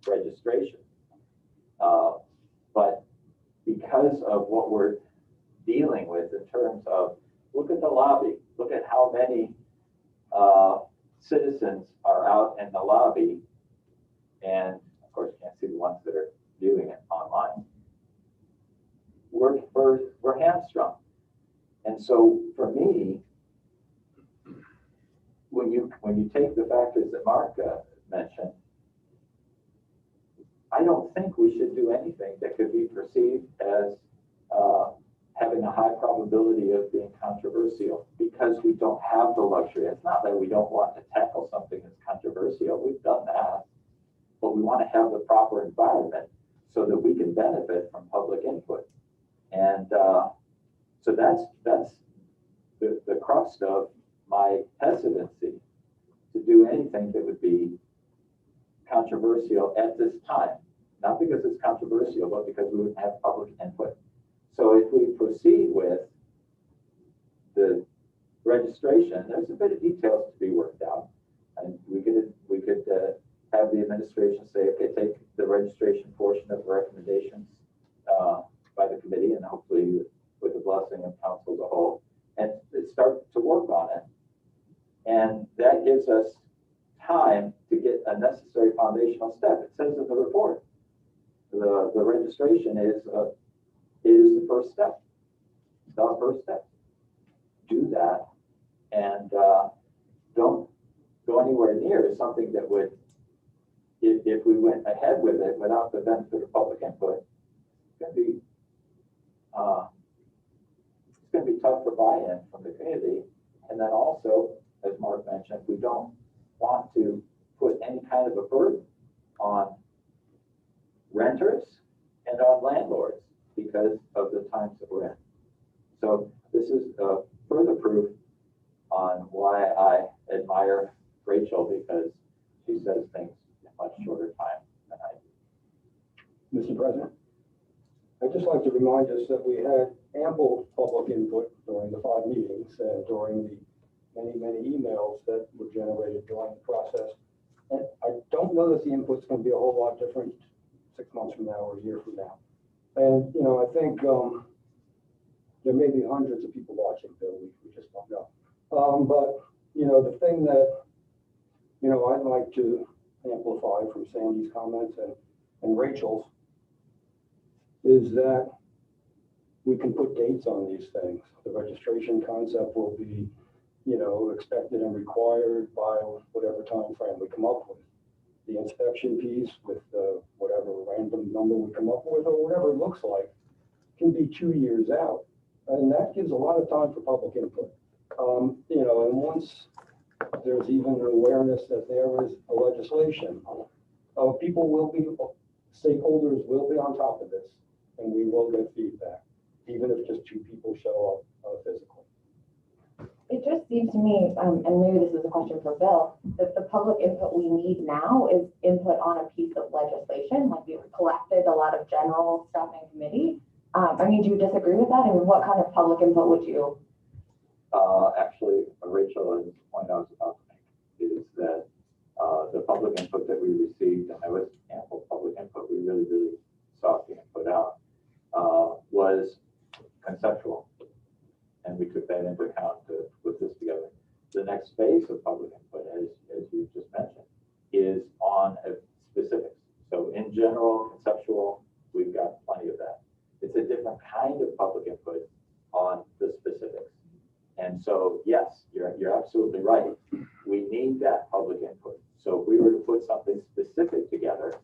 registration, but because of what we're dealing with in terms of, look at the lobby, look at how many citizens are out in the lobby, and of course you can't see the ones that are viewing it online. We're hamstrung. And so for me, when you take the factors that Mark mentioned, I don't think we should do anything that could be perceived as having a high probability of being controversial, because we don't have the luxury. It's not that we don't want to tackle something that's controversial. We've done that, but we want to have the proper environment so that we can benefit from public input. And so that's the crux of my hesitancy to do anything that would be controversial at this time. Not because it's controversial, but because we would have public input. So if we proceed with the registration, there's a bit of details to be worked out. And we could have the administration say, okay, take the registration portion of the recommendations by the committee, and hopefully with the blessing of council as a whole, and start to work on it. And that gives us time to get a necessary foundational step. It says in the report, the registration is the first step. The first step. Do that, and don't go anywhere near something that would, if we went ahead with it without the benefit of public input, it's going to be tough for buy-in from the community. And then also, as Mark mentioned, we don't want to put any kind of a burden on renters and on landlords because of the times that we're in. So this is further proof on why I admire Rachel, because she says things in much shorter time than I do. Mr. President, I'd just like to remind us that we had ample public input during the 5 meetings and during the many emails that were generated during the process. And I don't know that the input's going to be a whole lot different 6 months from now or a year from now. And, you know, I think there may be hundreds of people watching, Bill, we just don't know. But, you know, the thing that, you know, I'd like to amplify from Sandy's comments and Rachel's is that we can put dates on these things. The registration concept will be, you know, expected and required by whatever time frame we come up with. The inspection piece with whatever random number we come up with or whatever it looks like can be 2 years out. And that gives a lot of time for public input. You know, and once there's even an awareness that there is a legislation, people will be, stakeholders will be on top of this, and we will get feedback, even if just 2 people show up physically. It just seems to me, and maybe this is a question for Bill, that the public input we need now is input on a piece of legislation. Like we've collected a lot of general stuff in committee. I mean, do you disagree with that? I mean, what kind of public input would you? Actually, Rachel, the point I was about to make is that the public input that we received, and there was ample public input, we really sought the input out, was conceptual. And we took that into account to put this together. The next phase of public input, as you just mentioned, is on specifics. So in general, conceptual, we've got plenty of that. It's a different kind of public input on the specifics. And so, yes, you're absolutely right. We need that public input. So if we were to put something specific together,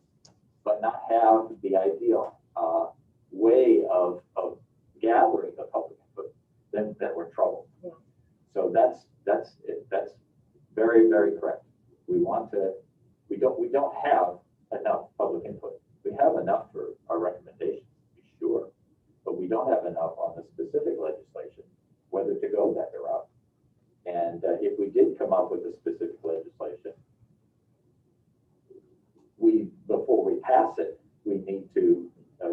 but not have the ideal way of gathering the public input, then we're in trouble. Yeah. So that's very correct. We don't have enough public input. We have enough for our recommendations, to be sure, but we don't have enough on the specific legislation, whether to go that route. And if we did come up with a specific legislation, before we pass it, we need to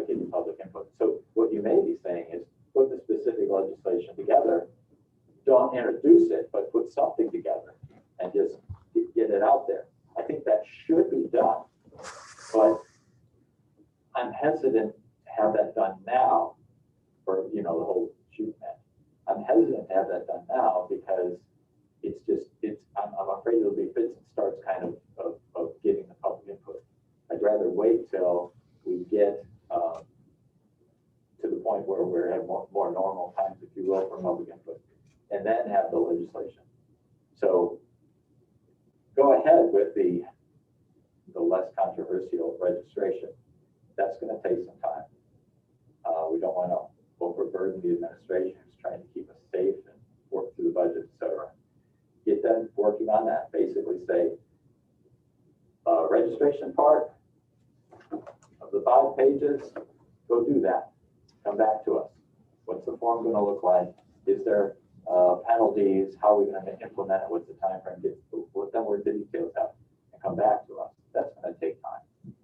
get the public input. So what you may be saying is put the specific legislation together, don't introduce it, but put something together and just get it out there. I think that should be done, but I'm hesitant to have that done now for, you know, the whole shoot match. I'm hesitant to have that done now because I'm afraid it'll be fits and starts kind of getting the public input. I'd rather wait till we get to the point where we have more normal times, if you will, for public input, and then have the legislation. So go ahead with the less controversial registration. That's going to take some time. We don't want to overburden the administration who's trying to keep us safe and work through the budget, et cetera. Get them working on that. Basically say, registration part of the 5 pages, go do that. Come back to us. What's the form going to look like? Is there penalties? How are we going to implement it? What's the time frame? Let them work the details out and come back to us. That's going to take time.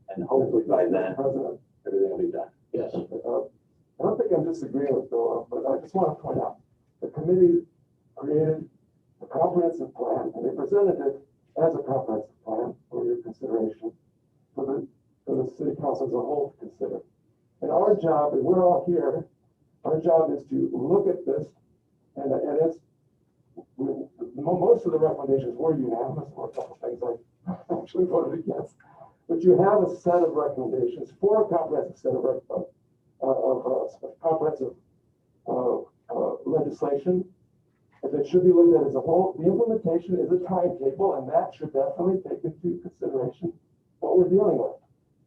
And hopefully by then, everything will be done. Yes. I don't think I'm disagreeing with Bill, but I just want to point out, the committee created a comprehensive plan, and they presented it as a comprehensive plan for your consideration, for the city council as a whole to consider. And our job, and we're all here, our job is to look at this, and most of the recommendations were unanimous, or a couple things I actually voted against. but you have a set of recommendations for a comprehensive set of comprehensive legislation. If it should be looked at as a whole, the implementation is a timetable, and that should definitely take into consideration what we're dealing with.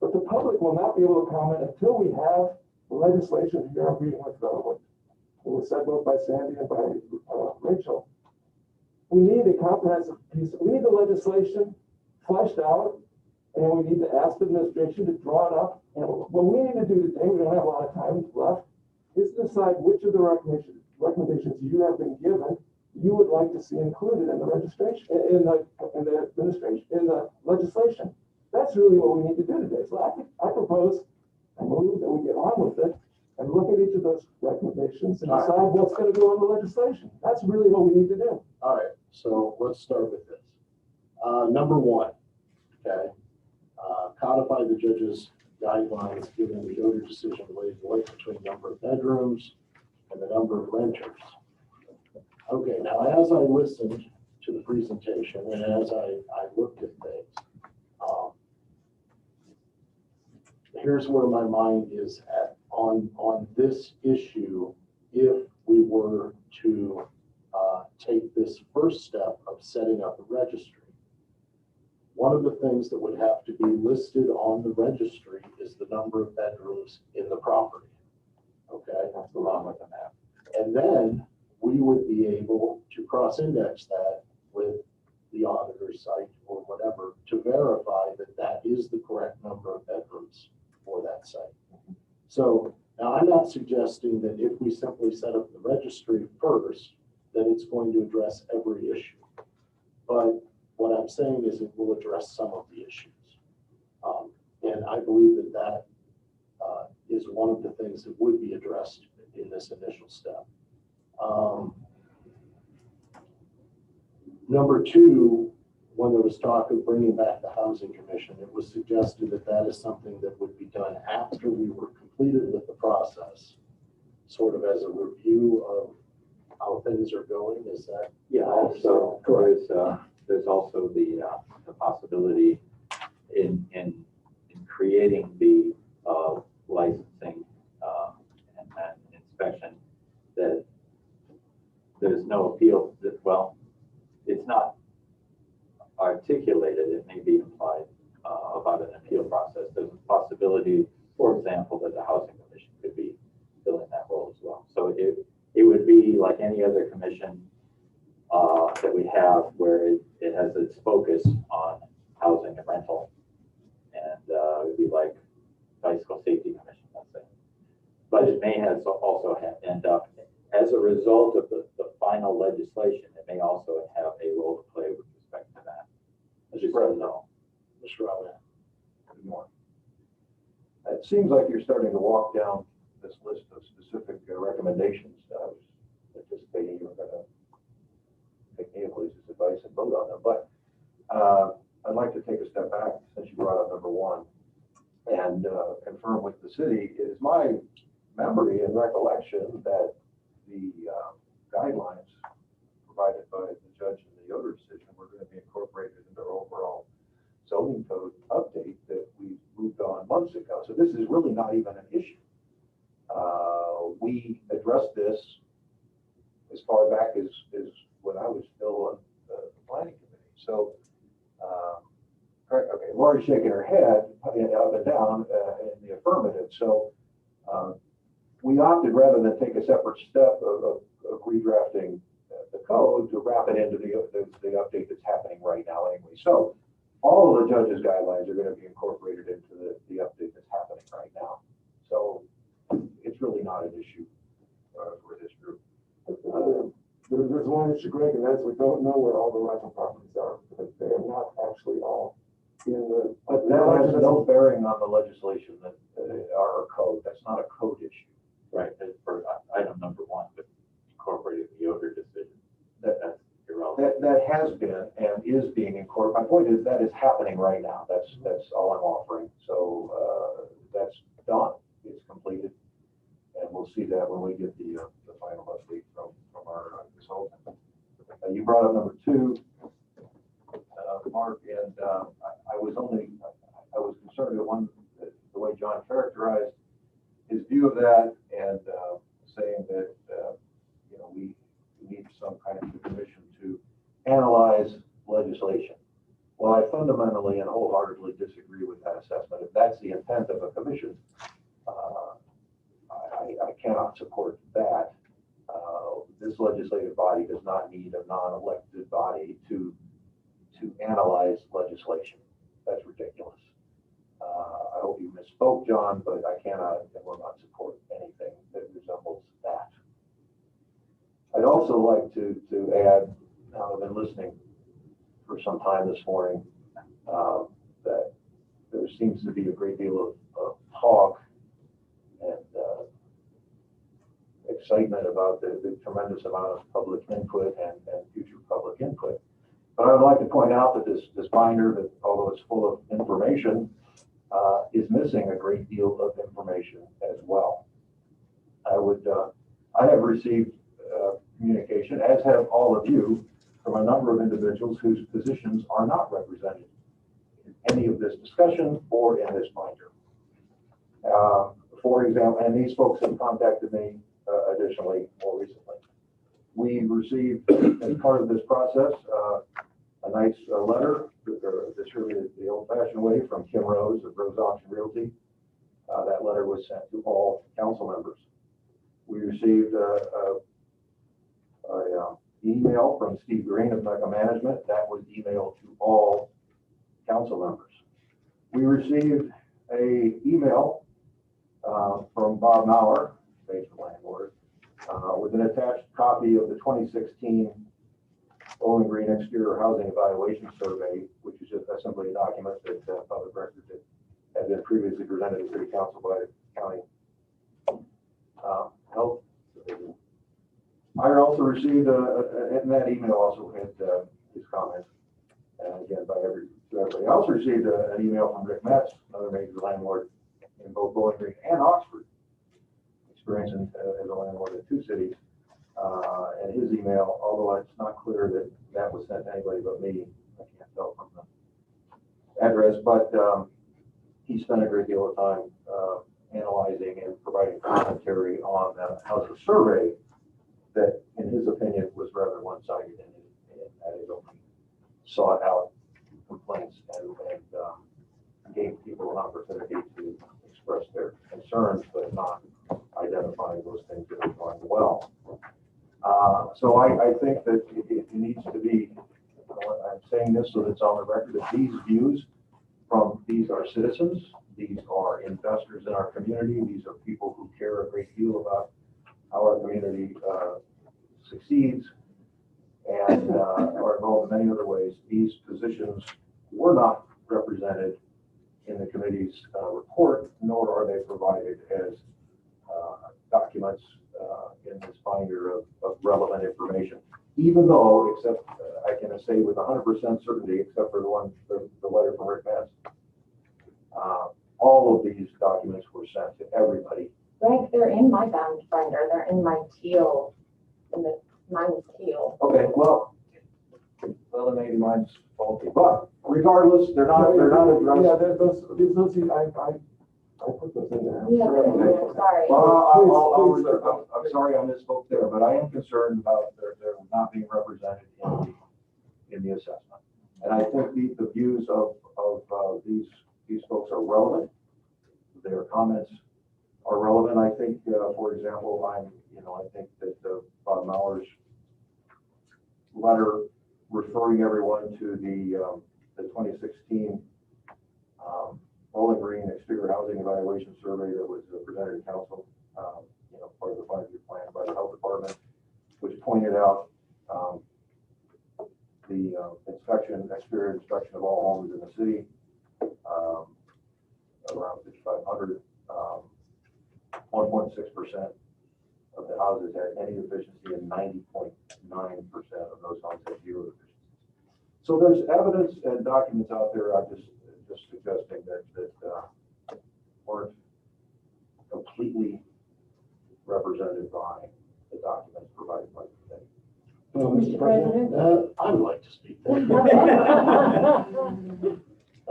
But the public will not be able to comment until we have legislation. Here I'm reading what was said both by Sandy and by Rachel. We need a comprehensive piece. We need the legislation fleshed out, and we need to ask the administration to draw it up. And what we need to do today, we don't have a lot of time left, is decide which of the recommendations you have been given you would like to see included in the registration, in the administration, in the legislation. That's really what we need to do today. So I propose, I move that we get on with it and look at each of those recommendations and decide what's going to go in the legislation. That's really what we need to do. All right, so let's start with this. Number one, okay, codify the judge's guidelines given the Yoder decision related to link between number of bedrooms and the number of renters. Okay, now as I listened to the presentation and as I looked at things, here's where my mind is at on this issue. If we were to take this first step of setting up a registry, one of the things that would have to be listed on the registry is the number of bedrooms in the property. Okay, That's along with the map. and then we would be able to cross-index that with the auditor's site or whatever to verify that that is the correct number of bedrooms for that site. So now I'm not suggesting that if we simply set up the registry first, that it's going to address every issue. But what I'm saying is it will address some of the issues. And I believe that that is one of the things that would be addressed in this initial step. Number two, when there was talk of bringing back the Housing Commission, it was suggested that that is something that would be done after we were completed with the process, sort of as a review of how things are going. Is that? Yeah, also, there's also the possibility in creating the licensing and inspection that there's no appeal, well, it's not articulated, it may be implied about an appeal process. There's a possibility, for example, that the Housing Commission could be filling that role as well. So it would be like any other commission that we have where it has its focus on housing and rental. And it would be like Bicycle Safety Commission, let's say. But it may also end up, as a result of the final legislation, it may also have a role to play with respect to that. I just don't know. Mr. Robin. Good morning. It seems like you're starting to walk down this list of specific recommendations. I was anticipating you were going to take Neocles' advice and vote on them, but I'd like to take a step back since you brought up number one and confirm with the city. It is my memory and recollection that the guidelines provided by the judge in the Yoder decision were going to be incorporated into our overall zoning code update that we moved on months ago. So this is really not even an issue. We addressed this as far back as when I was still on the planning committee. So, okay, Lori's shaking her head up and down in the affirmative. So we opted, rather than take a separate step of redrafting the code, to wrap it into the update that's happening right now anyway. So all of the judge's guidelines are going to be incorporated into the update that's happening right now. So it's really not an issue for this group. There's one issue, Greg, and that's we don't know where all the rental properties are, because they are not actually all in the. But that has no bearing on the legislation that our code. That's not a code issue. Right, for item number one, but incorporated the Yoder decision. That's irrelevant. That has been and is being incorporated. My point is that is happening right now. That's all I'm offering. So that's done. It's completed, and we'll see that when we get the final update from our consultant. You brought up number two, Mark, and I was only I was concerned that the way John characterized his view of that and saying that, we need some kind of commission to analyze legislation. Well, I fundamentally and wholeheartedly disagree with that assessment. If that's the intent of a commission, I cannot support that. This legislative body does not need a non-elected body to analyze legislation. That's ridiculous. I hope you misspoke, John, but I cannot and will not support anything that resembles that. I'd also like to add, now I've been listening for some time this morning, that there seems to be a great deal of talk and excitement about the tremendous amount of public input and future public input. But I would like to point out that this binder, that although it's full of information, is missing a great deal of information as well. I have received communication, as have all of you, from a number of individuals whose positions are not represented in any of this discussion or in this binder. For example, and these folks have contacted me additionally more recently. We received, as part of this process, a nice letter distributed the old-fashioned way from Kim Rose of Rose Auction Realty. That letter was sent to all council members. We received an email from Steve Green of Mecca Management. That was emailed to all council members. We received an email from Bob Maurer, basically landlord, with an attached copy of the 2016 Bowling Green Exterior Housing Evaluation Survey, which is just simply a document that public record that had been previously presented to City Council by the County Health Division. I also received, and that email also had his comments, and again by everybody. I also received an email from Rick Metz, another major landlord in both Bowling Green and Oxford, experiencing as a landlord in two cities. And his email, although it's not clear that that was sent to anybody but me, I can't tell from the address, but he spent a great deal of time analyzing and providing commentary on the housing survey that, in his opinion, was rather one-sided and that it only sought out complaints and gave people an opportunity to express their concerns, but not identifying those things that are going well. So I think that it needs to be, I'm saying this so that it's on the record, that these views from, these are citizens, these are investors in our community, these are people who care a great deal about how our community succeeds and are involved in many other ways. These positions were not represented in the committee's report, nor are they provided as documents in this binder of relevant information. Even though, except I can say with 100% certainty, except for the letter from Rick Metz, all of these documents were sent to everybody. Greg, they're in my binder. They're in my teal. Mine is teal. Okay, well, then maybe mine's faulty, but regardless, they're not addressed. Yeah, those, I put those in there. Yeah, Sure. sorry. Well, I'm sorry I misspoke there, but I am concerned about their not being represented in the assessment. And I think the views of these folks are relevant. Their comments are relevant. I think, for example, I think that Bob Maurer's letter referring everyone to the 2016 Bowling Green Exterior Housing Evaluation Survey that was presented to council, part of the 5-year plan by the health department, which pointed out the exterior inspection of all homes in the city, around 5,500, 1.6% of the houses had any deficiency and 90.9% of those homes had zero deficiencies. So there's evidence and documents out there. I'm just suggesting that weren't completely represented by the documents provided by the committee. Mr. President? I would like to speak.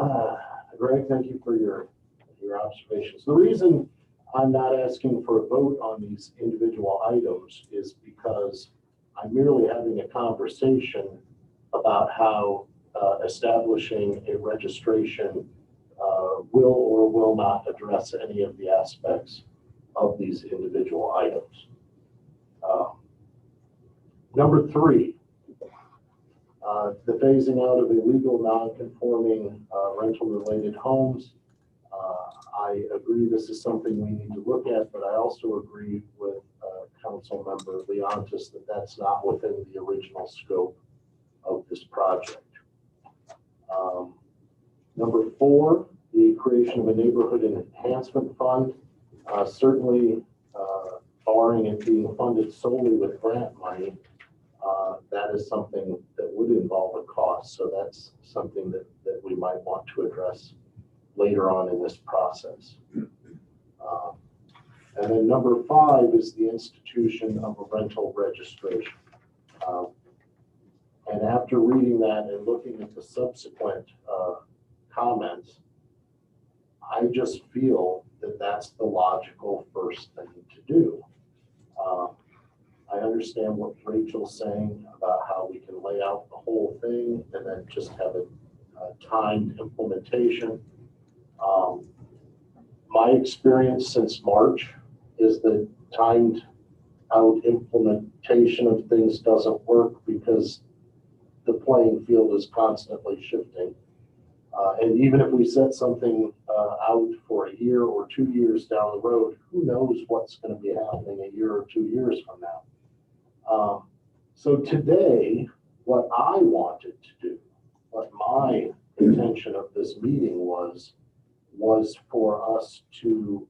I'd Greg, thank you for your observations. The reason I'm not asking for a vote on these individual items is because I'm merely having a conversation about how establishing a registration will or will not address any of the aspects of these individual items. Number 3, the phasing out of illegal non-conforming rental-related homes. I agree this is something we need to look at, but I also agree with Council Member Leontis that that's not within the original scope of this project. Number 4, the creation of a neighborhood enhancement fund. Certainly, barring it being funded solely with grant money, that is something that would involve a cost. So that's something that we might want to address later on in this process. And then number 5 is the institution of a rental registration. And after reading that and looking at the subsequent comments, I just feel that that's the logical first thing to do. I understand what Rachel's saying about how we can lay out the whole thing and then just have a timed implementation. My experience since March is that timed out implementation of things doesn't work because the playing field is constantly shifting. And even if we set something out for a year or 2 years down the road, who knows what's going to be happening a year or 2 years from now. So today, what I wanted to do, what my intention of this meeting was for us to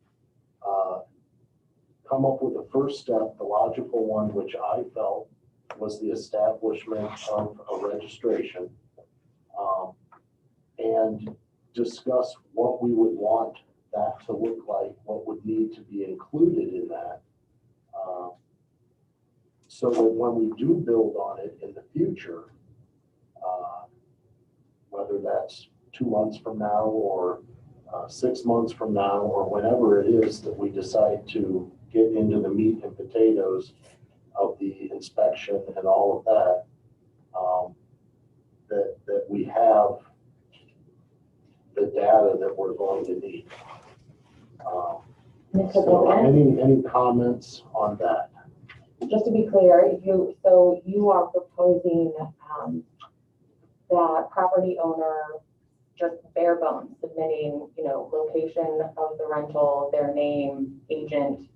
come up with the first step, the logical one, which I felt was the establishment of a registration, and discuss what we would want that to look like, what would need to be included in that, so that when we do build on it in the future, whether that's 2 months from now or 6 months from now or whenever it is that we decide to get into the meat and potatoes of the inspection and all of that, that we have the data that we're going to need. So any comments on that? Just to be clear, you are proposing that property owner just bare bones submitting, location of the rental, their name, agent,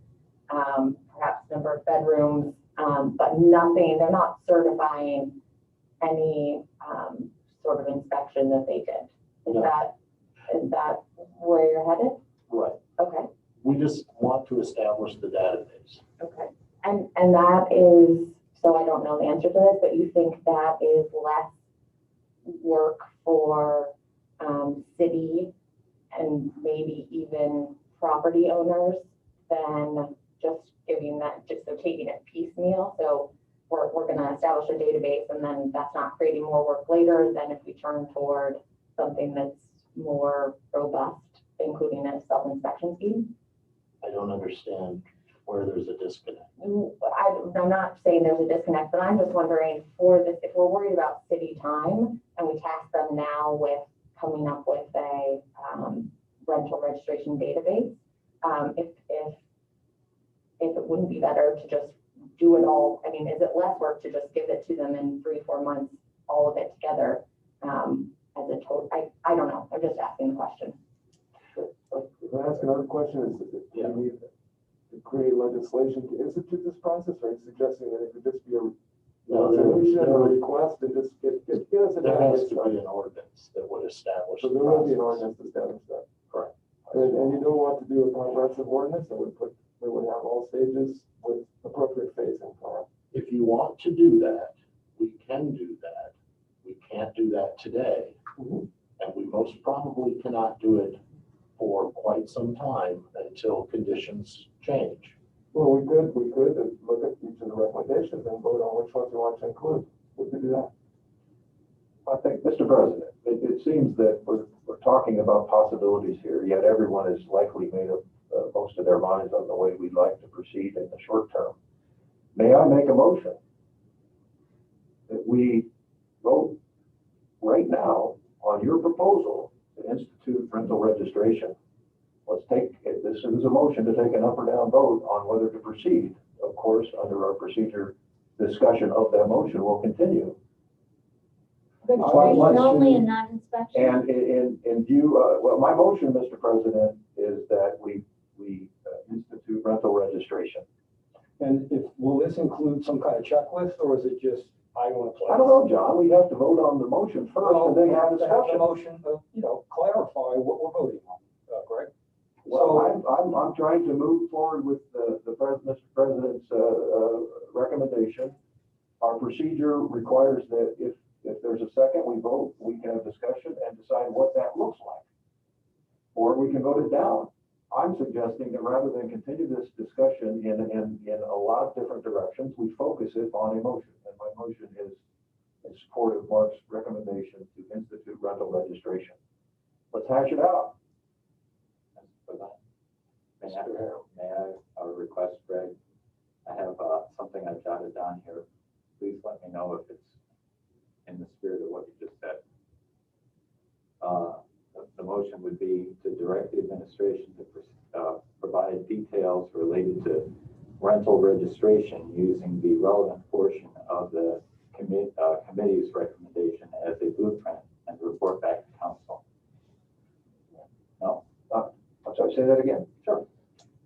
perhaps number of bedrooms, but nothing, they're not certifying any sort of inspection that they did. Is that where you're headed? Right. Okay. We just want to establish the database. Okay. And that is, so I don't know the answer to this, but you think that is less work for city and maybe even property owners than just giving that, just so taking it piecemeal. So we're going to establish a database and then that's not creating more work later than if we turn toward something that's more robust, including a self-inspection scheme. I don't understand where there's a disconnect. I'm not saying there's a disconnect, but I'm just wondering for this, if we're worried about city time and we task them now with coming up with a rental registration database, if it wouldn't be better to just do it all. I mean, is it less work to just give it to them in 3-4 months, all of it together as a total? I don't know. I'm just asking the question. If I ask another question, is do you need to create legislation to institute this process, or are you suggesting that it could just be a resolution or a request and just get us a There has to database? be an ordinance that would establish. So the there will be an process. ordinance to establish that. Correct. And you don't want to do a comprehensive ordinance that would have all stages with appropriate phasing plan. If you want to do that, we can do that. We can't do that today. Mhm. And we most probably cannot do it for quite some time until conditions change. Well, we could look at each of the recommendations and vote on which ones we want to include. We could do that. I think, Mr. President, it seems that we're talking about possibilities here, yet everyone has likely made up most of their minds on the way we'd like to proceed in the short term. May I make a motion that we vote right now on your proposal to institute rental registration? Let's take, this is a motion to take an up or down vote on whether to proceed. Of course, under our procedure, discussion of that motion will continue. Registration only and not inspection? And in view, well, my motion, Mr. President, is that we institute rental registration. And will this include some kind of checklist, or is it just, I want to play? I don't know, John, we have to vote on the motion first and then have to have the discussion. motion, clarify what we're voting on, Greg. Well, I'm trying to move forward with Mr. President's recommendation. Our procedure requires that if there's a second, we vote, we can have discussion and decide what that looks like. Or we can vote it down. I'm suggesting that rather than continue this discussion in a lot of different directions, we focus it on a motion. And my motion is in support of Mark's recommendation to institute rental registration. Let's hash it out. May I request, Greg? I have something I've jotted down here. Please let me know if it's in the spirit of what you just said. The motion would be to direct the administration to provide details related to rental registration using the relevant portion of the committee's recommendation as a blueprint and report back to council. No? I'm sorry, say that again. Sure.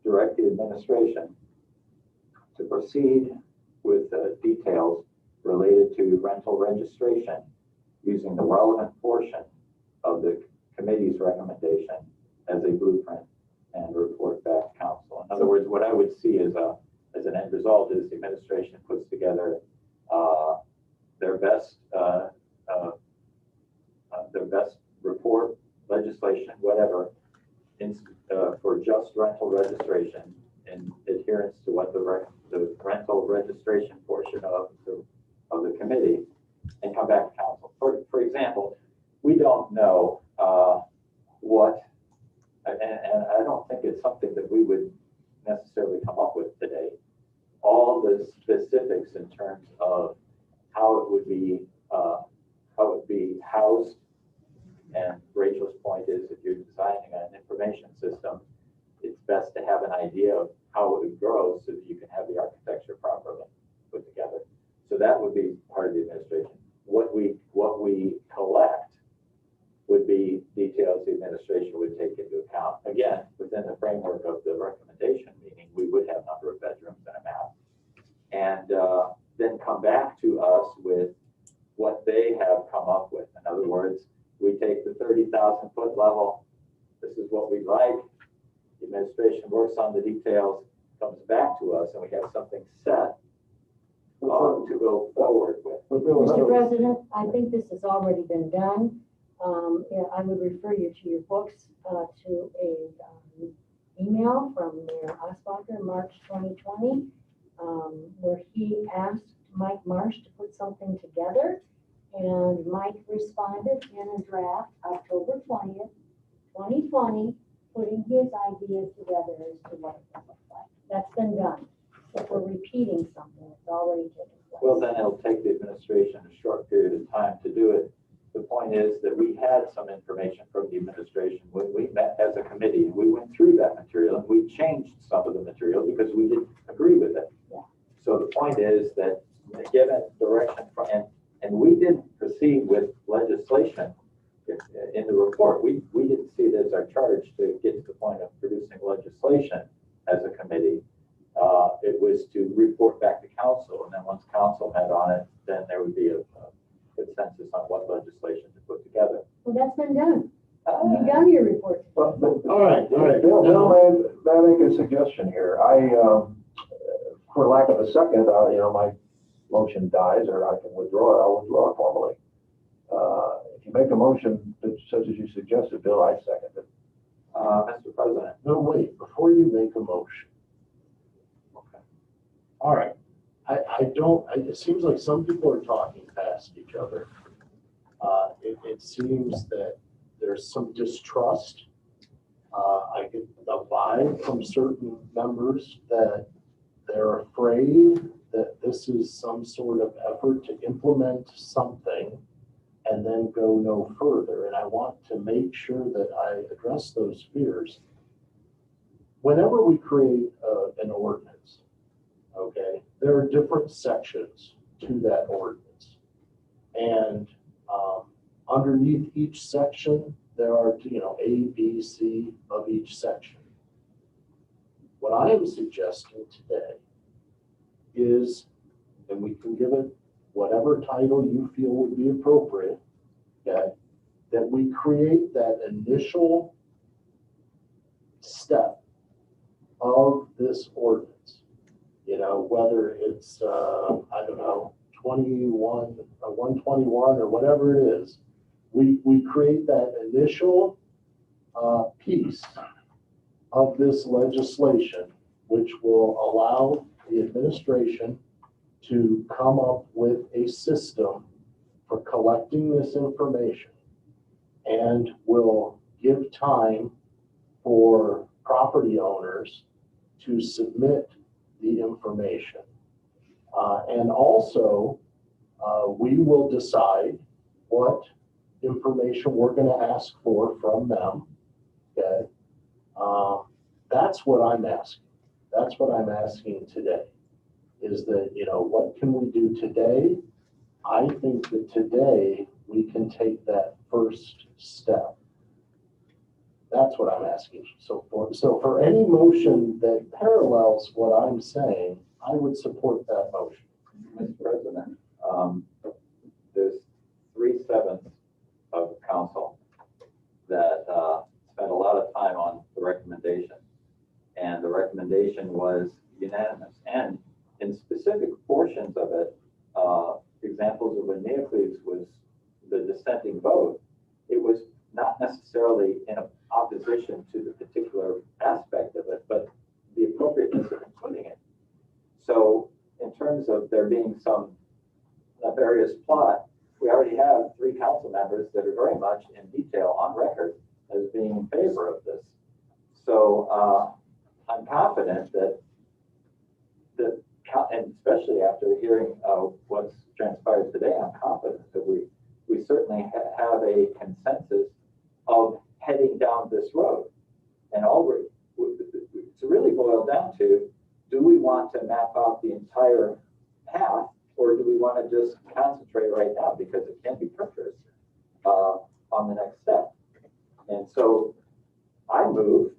Direct the administration to proceed with details related to rental registration using the relevant portion of the committee's recommendation as a blueprint and report back to council. In other words, what I would see as an end result is the administration puts together their best report, legislation, whatever, for just rental registration in adherence to what the rental registration portion of the committee, and come back to council. For example, we don't know what, and I don't think it's something that we would necessarily come up with today, all the specifics in terms of how it would be housed. And Rachel's point is, if you're designing an information system, it's best to have an idea of how it would grow so that you can have the architecture properly put together. So that would be part of the administration. What we collect would be details the administration would take into account. Again, within the framework of the recommendation, meaning we would have number of bedrooms and a map, and then come back to us with what they have come up with. In other words, we take the 30,000 foot level. This is what we like. The administration works on the details, comes back to us, and we have something set to go forward with. Mr. President, I think this has already been done. Yeah, I would refer you to your books, to a email from Mayor Osbacher, March 2020, where he asked Mike Marsh to put something together. And Mike responded in a draft October 20th, 2020, putting his ideas together as to what it would look like. That's been done. If we're repeating something, it's already taken place. Well, then it'll take the administration a short period of time to do it. The point is that we had some information from the administration when we met as a committee. We went through that material and we changed some of the material because we didn't agree with it. Yeah. So the point is that given direction from, and we didn't proceed with legislation in the report. We didn't see it as our charge to get to the point of producing legislation as a committee. It was to report back to council, and then once council met on it, then there would be a consensus on what legislation to put together. Well, that's been done. You've done your report. All right. Bill, may I make a suggestion here? For lack of a second, my motion dies, or I can withdraw it. I'll withdraw it formally. If you make a motion such as you suggested, Bill, I second it. Mr. President. No, wait, before you make a motion. Okay. All right. It seems like some people are talking past each other. It seems that there's some distrust. I get the vibe from certain members that they're afraid that this is some sort of effort to implement something and then go no further. And I want to make sure that I address those fears. Whenever we create an ordinance, okay, there are different sections to that ordinance. And underneath each section, there are, A, B, C of each section. What I am suggesting today is, and we can give it whatever title you feel would be appropriate, okay, that we create that initial step of this ordinance. Whether it's, 121 or whatever it is, we create that initial piece of this legislation, which will allow the administration to come up with a system for collecting this information and will give time for property owners to submit the information. And also, we will decide what information we're going to ask for from them. Okay. That's what I'm asking. That's what I'm asking today is that, what can we do today? I think that today we can take that first step. That's what I'm asking. So for any motion that parallels what I'm saying, I would support that motion. Mr. President, there's 3/7 of council that spent a lot of time on the recommendation, and the recommendation was unanimous. And in specific portions of it, examples of when Neocles was the dissenting vote, it was not necessarily in opposition to the particular aspect of it, but the appropriateness of including it. So in terms of there being some nefarious plot, we already have 3 council members that are very much in detail on record as being in favor of this. So I'm confident that and especially after hearing what's transpired today, I'm confident that we certainly have a consensus of heading down this road. And to really boil down to, do we want to map out the entire path, or do we want to just concentrate right now, because it can be treacherous, on the next step? And so I move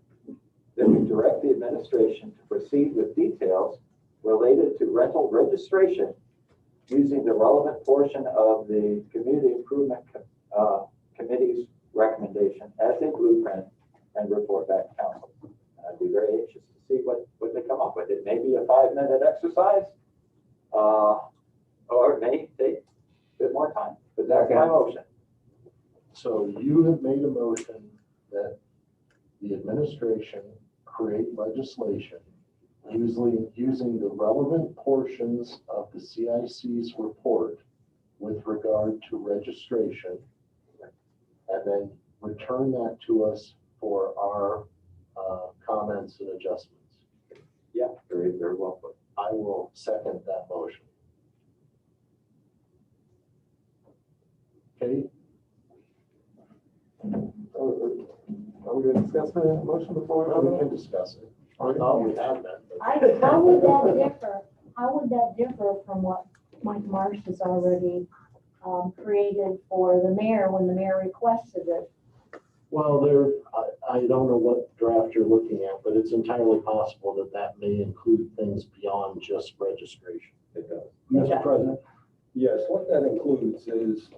that we direct the administration to proceed with details related to rental registration using the relevant portion of the Community Improvement Committee's recommendation as a blueprint and report back to council. And I'd be very anxious to see what they come up with. It may be a 5-minute exercise, or it may take a bit more time, but that's my motion. So you have made a motion that the administration create legislation using the relevant portions of the CIC's report with regard to registration, and then return that to us for our comments and adjustments. Yeah, very, very well put. I will second that motion. Okay. Are we going to discuss the motion before We can discuss it. I thought we had that. but- How would that differ? How would that differ from what Mike Marsh has already created for the mayor when the mayor requested it? Well, I don't know what draft you're looking at, but it's entirely possible that may include things beyond just registration. It does. Mr. President, yes, what that includes is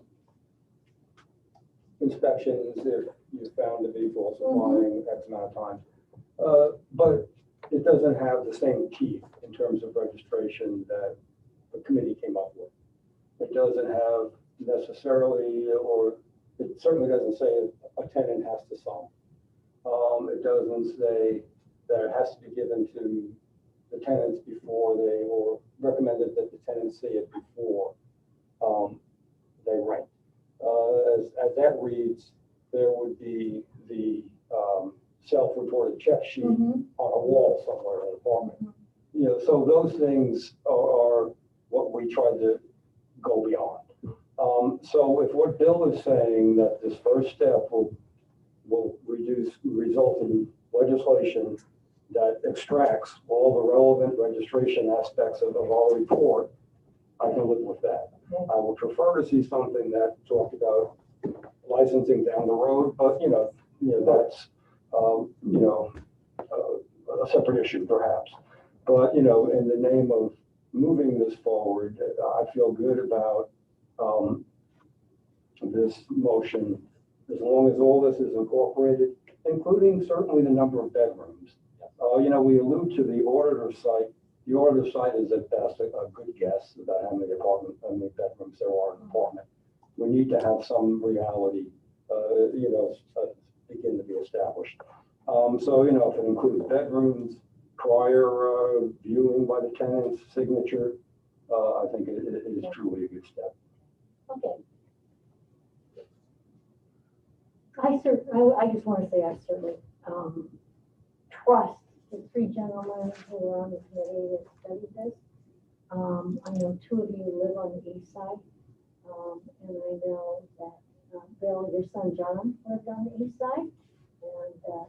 inspections if you found the vehicle supplying X amount of time. But it doesn't have the same teeth in terms of registration that the committee came up with. It doesn't have necessarily, or it certainly doesn't say a tenant has to sign. It doesn't say that it has to be given to the tenants before they, or recommended that the tenants see it before they rent. As that reads, there would be the self-reported check sheet Mhm. on a wall somewhere in an apartment. You know, so those things are what we try to go beyond. So if what Bill is saying that this first step will result in legislation that extracts all the relevant registration aspects of our report, I can live with that. I would prefer to see something that talked about licensing down the road, but that's a separate issue perhaps. But in the name of moving this forward, I feel good about this motion, as long as all this is incorporated, including certainly the number of bedrooms. We allude to the auditor site. The auditor site is at best a good guess about how many bedrooms there are in an apartment. We need to have some reality, begin to be established. So, if it includes bedrooms, prior viewing by the tenant's signature, I think it is truly a good step. Okay. I just want to say I certainly trust the three gentlemen who are on the committee that studied this. I know two of you live on the east side, and I know that Bill, your son John lived on the east side, and that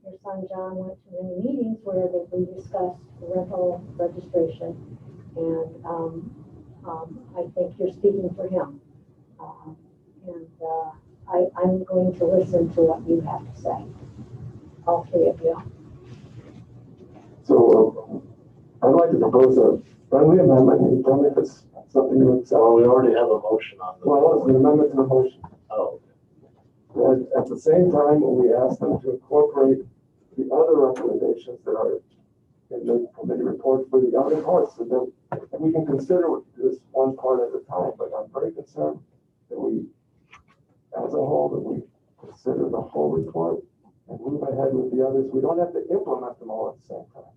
your son John went to many meetings where we discussed rental registration, and I think you're speaking for him. I'm going to listen to what you have to say, all three of you. So I'd like to propose a friendly amendment. Can you tell me if it's something you accept? Well, we already have a motion on the. Well, it's an amendment to the motion. Oh, And at the same time, we ask them to incorporate the other recommendations that are in the committee report for the other parts, so that we can consider this one part at a time. But I'm very concerned that we, as a whole, that we consider the whole report and move ahead with the others. We don't have to implement them all at the same time.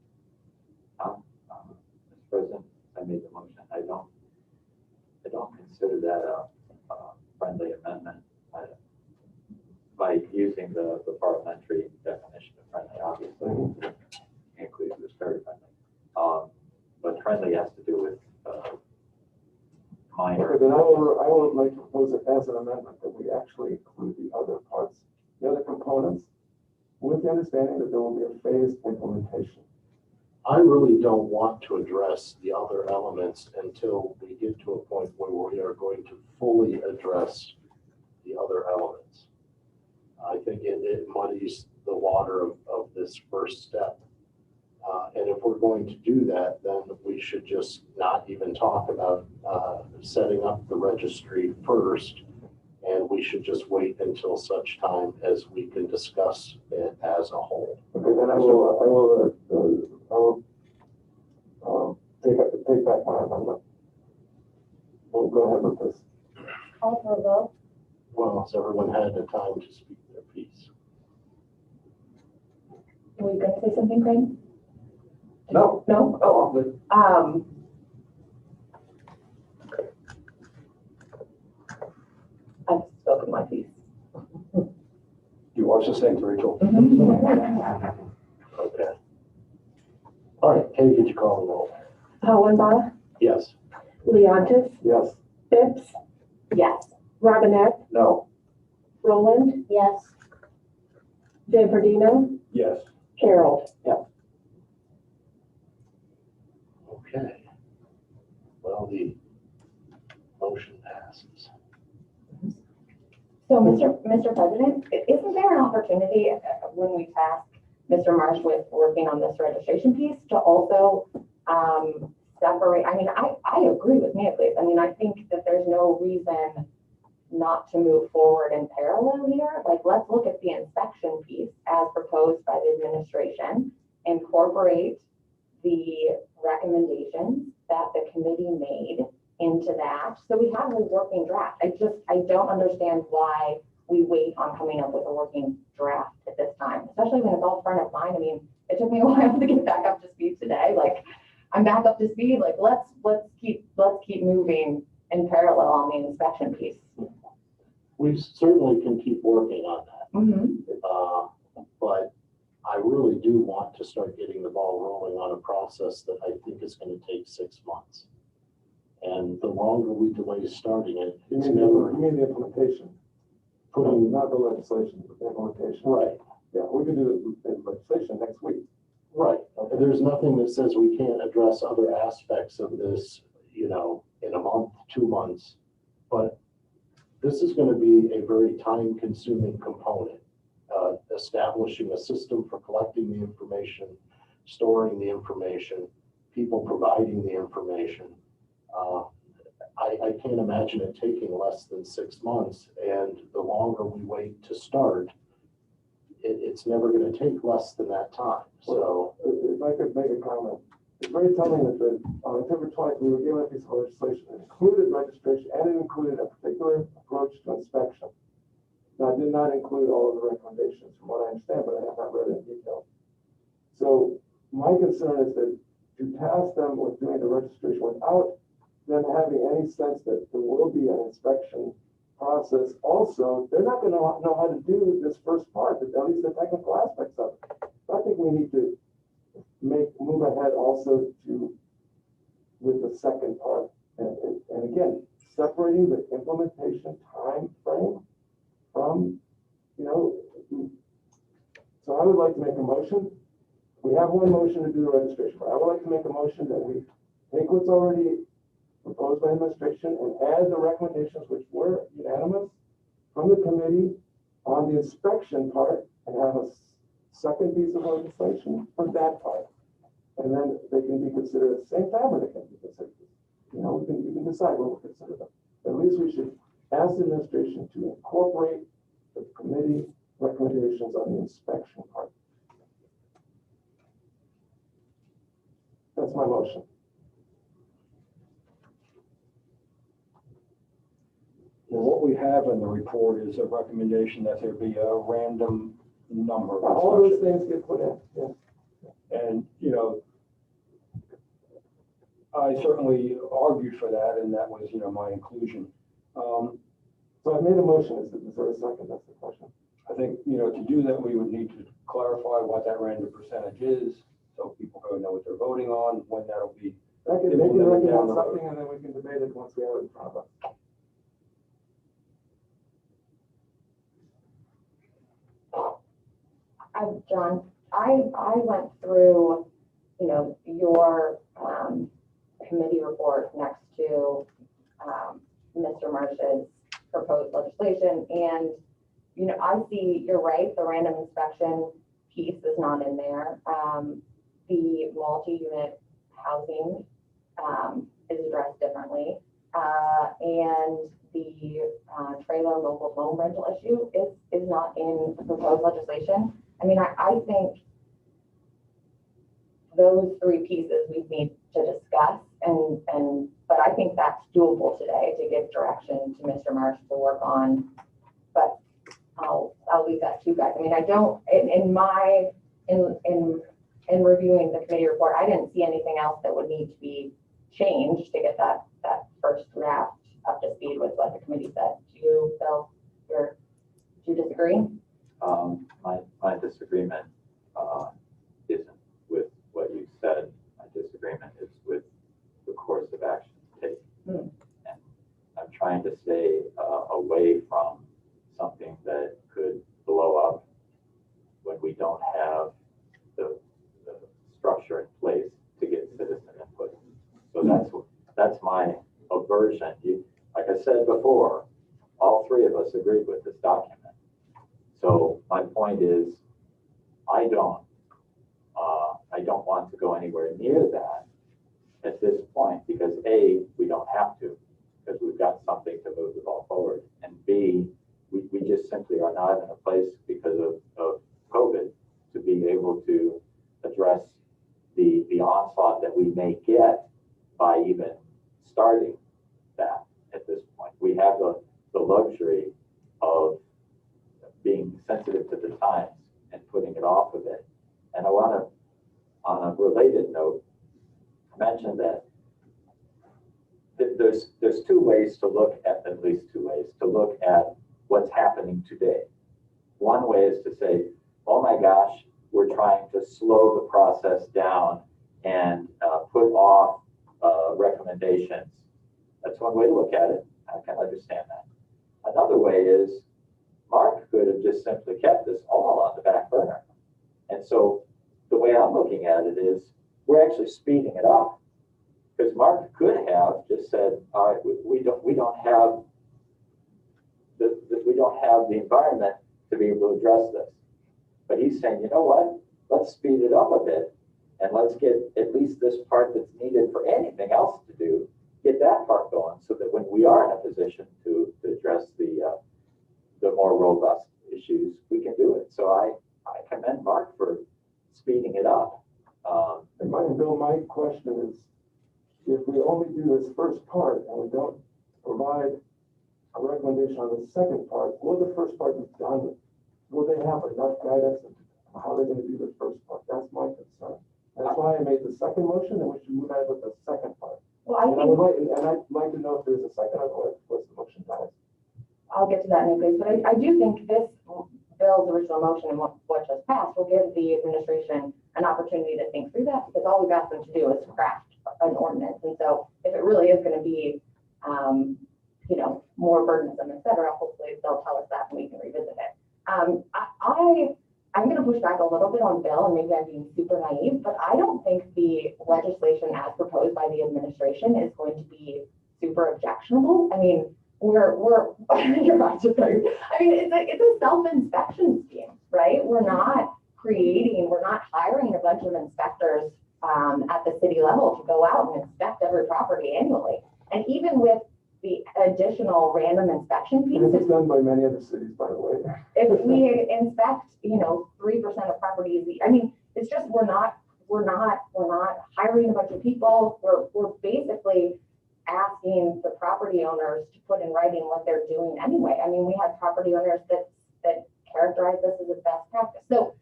Mr. President, I made the motion. I don't consider that a friendly amendment by using the parliamentary definition of friendly. Obviously, includes this very friendly. But friendly has to do with minor. Okay, then I would like to propose it as an amendment that we actually include the other parts, the other components, with the understanding that there will be a phased implementation. I really don't want to address the other elements until we get to a point where we are going to fully address the other elements. I think it muddies the water of this first step. And if we're going to do that, then we should just not even talk about setting up the registry first. And we should just wait until such time as we can discuss it as a whole. Okay, then I will take back my amendment. We'll go ahead with this. Call for a vote. Well, has everyone had the time to speak their piece? Were you going to say something, Craig? No. No? Oh, I've spoken my piece. You are succinct, Rachel. Okay. All right, Kay, could you call the roll? Hollenbach, Yes. Leontis, Yes. Phipps, Yes. Robinette, No. Roland, Yes. Zanfordino, Yes. Harold. Okay. Well, the motion passes. So, Mr. President, isn't there an opportunity when we task Mr. Marsh with working on this registration piece to also separate? I mean, I agree with Nancy. I mean, I think that there's no reason not to move forward in parallel here. Like, let's look at the inspection piece as proposed by the administration, incorporate the recommendations that the committee made into that. So we have a working draft. I don't understand why we wait on coming up with a working draft at this time, especially when it's all front of mind. I mean, it took me a while to get back up to speed today. Like, I'm back up to speed. Like, let's keep moving in parallel on the inspection piece. We certainly can keep working on that. Mm-hmm. But I really do want to start getting the ball rolling on a process that I think is going to take 6 months. And the longer we delay starting it, You it's mean, never you mean the implementation, putting, not the legislation, but the implementation. right, Yeah, we can do the legislation next week. right. There's nothing that says we can't address other aspects of this, you know, in a month, 2 months. But this is going to be a very time-consuming component. Establishing a system for collecting the information, storing the information, people providing the information. I can't imagine it taking less than 6 months, and the longer we wait to start, it's never going to take less than that time. So, If I could make a comment, it's very telling that on October 20th, we were given a piece of legislation that included registration and it included a particular approach to inspection. Now, it did not include all of the recommendations from what I understand, but I have not read it in detail. So my concern is that to task them with doing the registration without them having any sense that there will be an inspection process. Also, they're not going to know how to do this first part, at least the technical aspects of it. So I think we need to move ahead also with the second part. And again, separating the implementation time frame from, so I would like to make a motion. We have one motion to do the registration, but I would like to make a motion that we take what's already proposed by administration and add the recommendations which were unanimous from the committee on the inspection part and have a second piece of legislation for that part. And then they can be considered at the same time, or they can be considered, you can decide what we'll consider them. At least we should ask the administration to incorporate the committee recommendations on the inspection part. That's my motion. Well, what we have in the report is a recommendation that there be a random number. of All those inspections. things get put in, yeah. And, I certainly argued for that, and that was, my inclusion. So I made a motion, is there a second? That's the question. I think, to do that, we would need to clarify what that random percentage is, so people go know what they're voting on, when that'll be. They can Implement it down recommend the road. something and then we can debate it once we have it in front of us. John, I went through, your committee report next to Mr. Marsh's proposed legislation, and I see, you're right, the random inspection piece is not in there. The multi-unit housing is addressed differently, and the trailer mobile home rental issue is not in the proposed legislation. I mean, I think those three pieces we need to discuss, but I think that's doable today to give direction to Mr. Marsh to work on. But I'll leave that to you guys. I mean, I don't, in reviewing the committee report, I didn't see anything else that would need to be changed to get that first draft up to speed with what the committee said. Do you, Bill, do you disagree? My disagreement isn't with what you said. My disagreement is with the course of action taken. And I'm trying to stay away from something that could blow up when we don't have the structure in place to get citizen input. So that's my aversion. Like I said before, all three of us agreed with this document. So my point is, I don't want to go anywhere near that at this point because A, we don't have to, because we've got something to move the ball forward, and B, we just simply are not in a place because of COVID to be able to address the onslaught that we may get by even starting that at this point. We have the luxury of being sensitive to the times and putting it off of it. And I want to, on a related note, mention that there's two ways to look at least two ways to look at what's happening today. One way is to say, oh my gosh, we're trying to slow the process down and put off recommendations. That's one way to look at it. I can understand that. Another way is Mark could have just simply kept this all on the back burner. And so the way I'm looking at it is we're actually speeding it up. Because Mark could have just said, all right, we don't have the environment to be able to address this. But he's saying, you know what? Let's speed it up a bit and let's get at least this part that's needed for anything else to do, get that part going so that when we are in a position to address the more robust issues, we can do it. So I commend Mark for speeding it up. And Bill, my question is, if we only do this first part and we don't provide a recommendation on the second part, will the first part be done? Will they have enough guidance on how they're going to do the first part? That's my concern. That's why I made the second motion, and we should move ahead with the second part. Well, I And think I'd like to know if there's a second, otherwise, what's the motion dies? I'll get to that in a bit, but I do think this Bill's original motion and what just passed will give the administration an opportunity to think through that, because all we've asked them to do is craft an ordinance. And so if it really is going to be, more burdensome, et cetera, hopefully they'll tell us that and we can revisit it. I'm going to push back a little bit on Bill, and maybe I'm being super naive, but I don't think the legislation as proposed by the administration is going to be super objectionable. I mean, you're not just I mean, it's a self-inspection scheme, right? We're not hiring a bunch of inspectors at the city level to go out and inspect every property annually. And even with the additional random inspection fees, This is done by many other cities, by the way. if we inspect, 3% of properties, I mean, it's just, we're not hiring a bunch of people. We're basically asking the property owners to put in writing what they're doing anyway. I mean, we have property owners that characterize this as a best practice. So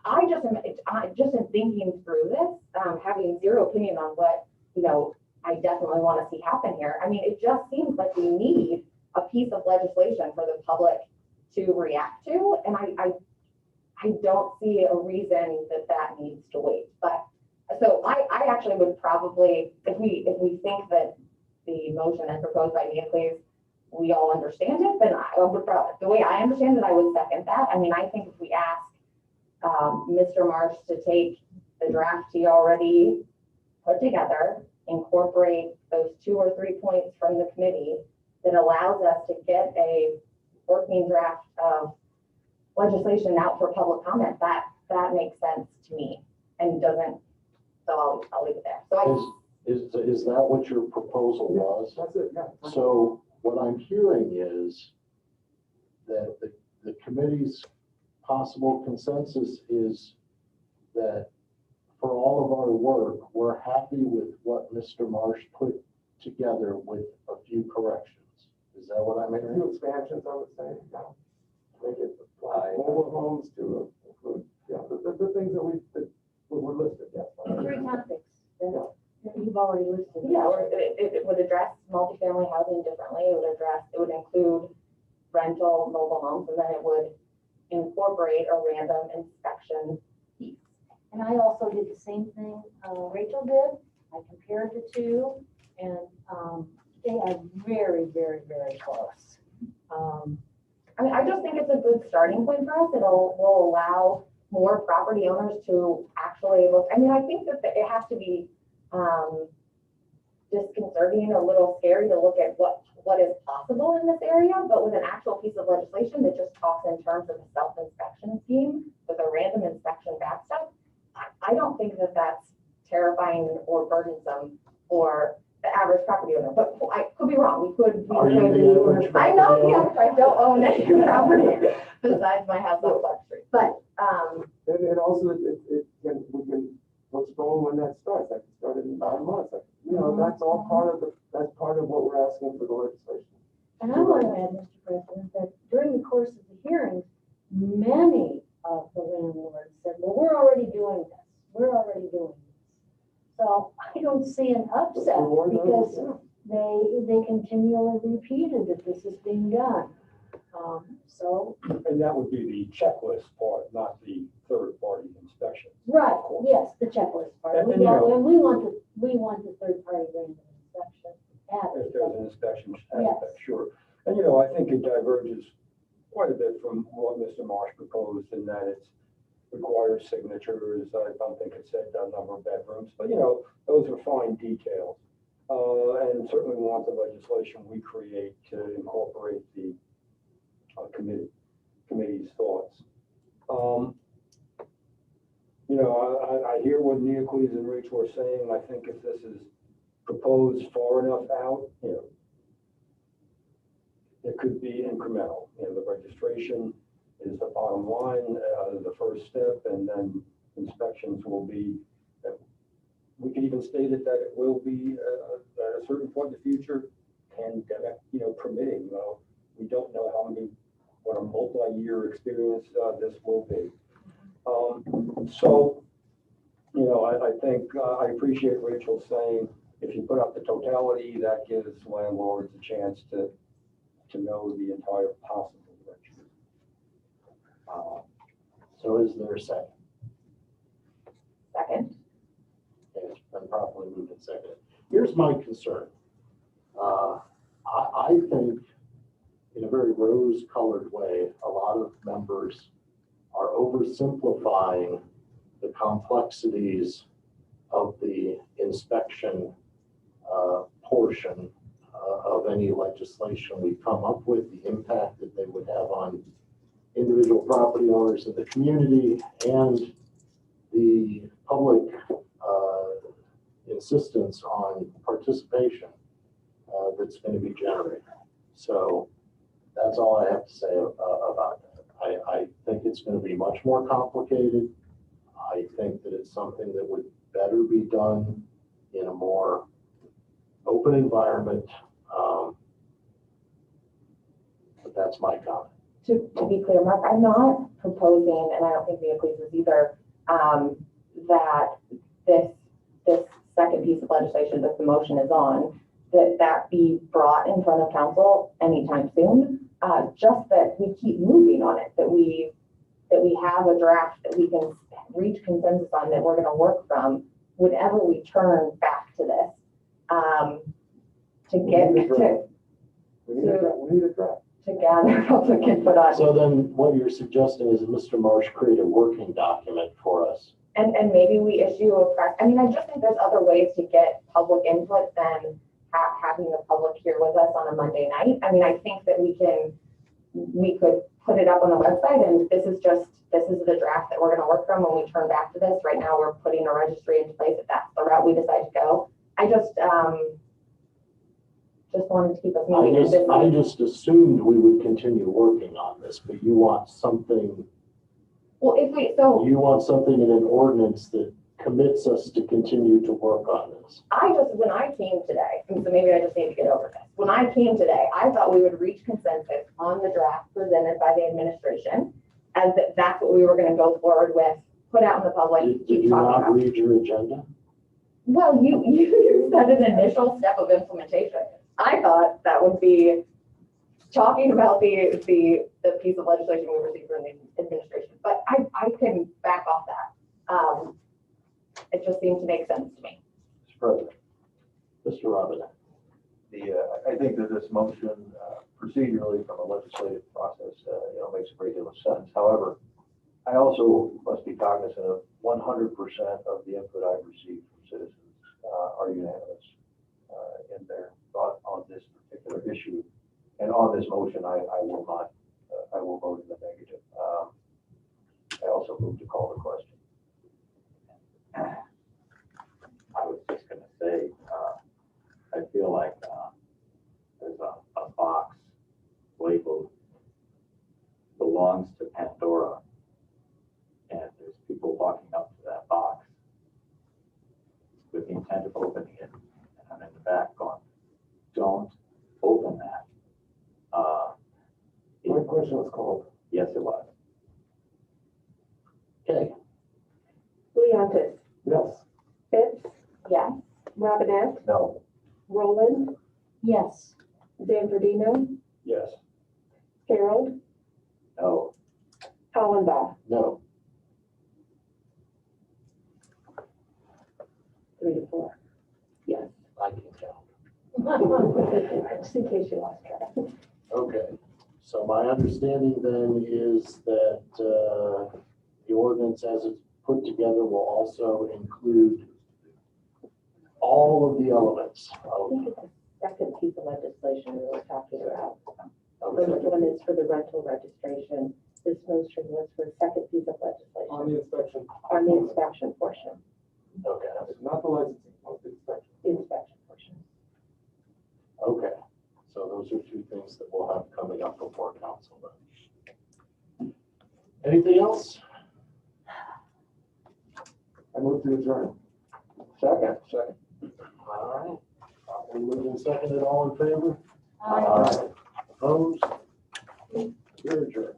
I just am thinking through this, having zero opinion on what, I definitely want to see happen here. I mean, it just seems like we need a piece of legislation for the public to react to. And I don't see a reason that needs to wait. But so I actually would probably, if we think that the motion as proposed by Neocles, we all understand it, then I would probably, the way I understand it, I would second that. I mean, I think if we ask Mr. Marsh to take the draft he already put together, incorporate those 2 or 3 points from the committee that allows us to get a working draft of legislation out for public comment, that makes sense to me and doesn't, so I'll leave it there. So Is that what your proposal was? That's it, yeah. So what I'm hearing is that the committee's possible consensus is that for all of our work, we're happy with what Mr. Marsh put together with a few corrections. Is that what I'm A few hearing? expansions, I would say, make it apply mobile homes to include, the things that were listed, yes. 3 topics that you've already listed. yeah, or it would address multifamily housing differently. It would include rental mobile homes, and then it would incorporate a random inspection piece. And I also did the same thing Rachel did. I compared the two, and they are very, very, very close. I mean, I just think it's a good starting point for us. Will allow more property owners to actually look. I mean, I think that it has to be disconcerting, a little scary to look at what is possible in this area, but with an actual piece of legislation that just talks in terms of a self-inspection scheme with a random inspection backstop, I don't think that that's terrifying or burdensome for the average property owner, but I could be wrong. Are you the average I know, property owner? yeah, I don't own any property besides my house on Clark Street, but, And also, we can postpone when that starts. That can start in 9 months. That's all that's part of what we're asking for the legislation. And I want to add, Mr. President, that during the course of the hearings, many of the landlords said, well, we're already doing this. We're already doing this. So I don't see an upset because they continually repeated that this is being done. So, And that would be the checklist part, not the third-party inspection. right, Of course. yes, the checklist part. And, We you know- and we want the third-party random inspection added. If there's an inspection Yes. aspect, sure. And, you know, I think it diverges quite a bit from what Mr. Marsh proposed in that it requires signatures. I don't think it said the number of bedrooms, but, you know, those are fine details. And certainly want the legislation we create to incorporate the committee's thoughts. You know, I hear what Neocles and Rachel are saying. I think if this is proposed far enough out, you know, it could be incremental. You know, the registration is the bottom line, the first step, and then inspections will be, we could even state it that it will be at a certain point in the future, pandemic, you know, permitting. We don't know what a multi-year experience this will be. So, you know, I think I appreciate Rachel saying if you put up the totality, that gives landlords a chance to know the entire possible direction. So is there a second? Second. Okay, it's been properly moved and seconded. Here's my concern. I think in a very rose-colored way, a lot of members are oversimplifying the complexities of the inspection portion of any legislation we come up with, the impact that they would have on individual property owners in the community, and the public insistence on participation that's going to be generated. So that's all I have to say about that. I think it's going to be much more complicated. I think that it's something that would better be done in a more open environment. But that's my comment. To be clear, Mark, I'm not proposing, and I don't think Neocles is either, that this second piece of legislation that the motion is on, that be brought in front of council anytime soon. Just that we keep moving on it, that we have a draft that we can reach consensus on, that we're going to work from whenever we turn back to this. To get to We need a draft. to gather public input on. So then what you're suggesting is that Mr. Marsh create a working document for us. And maybe we issue a press, I mean, I just think there's other ways to get public input than having the public here with us on a Monday night. I mean, I think that we could put it up on the website, and this is the draft that we're gonna work from when we turn back to this. Right now, we're putting a registry into place if that's the route we decide to go. I just wanted to keep us moving. I just assumed we would continue working on this, but you want something, Well, you want something in an ordinance that commits us to continue to work on this. when I came today, and so maybe I just need to get over this. When I came today, I thought we would reach consensus on the draft presented by the administration, as that's what we were gonna go forward with, put out in the public, Did keep you talking not about. read your agenda? Well, you said an initial step of implementation. I thought that would be talking about the piece of legislation we received from the administration, but I can back off that. It just seemed to make sense to me. Mr. President. Mr. Robinette. I think that this motion procedurally from a legislative process, makes a great deal of sense. However, I also must be cognizant of 100% of the input I've received from citizens are unanimous in their thought on this particular issue. And on this motion, I will not, I will vote in the negative. I also move to call the question. I was just gonna say, I feel like there's a box labeled belongs to Pandora, and there's people walking up to that box with the intent of opening it, and I'm in the back going, don't open that. My question was called. Yes, it was. Okay. Leontis, Yes. Phipps, Yes. Robinette, No. Roland, Yes, Zanfordino, Yes. Harold, No. Hollenbach, No. 3 to 4. Yes. I can count. Just in case you lost track. Okay, so my understanding then is that the ordinance as it's put together will also include all of the elements I of. think it's the second piece of legislation we were talking about. Okay. First one is for the rental registration. This motion was for the second piece of legislation On the inspection. on the inspection portion, Okay, Not the licensing, not the inspection. the inspection portion. okay. So those are two things that we'll have coming up before council then. Anything else? I move to adjourn. Second. All right. We moved and seconded, all in favor? Uh, Opposed? You're adjourned.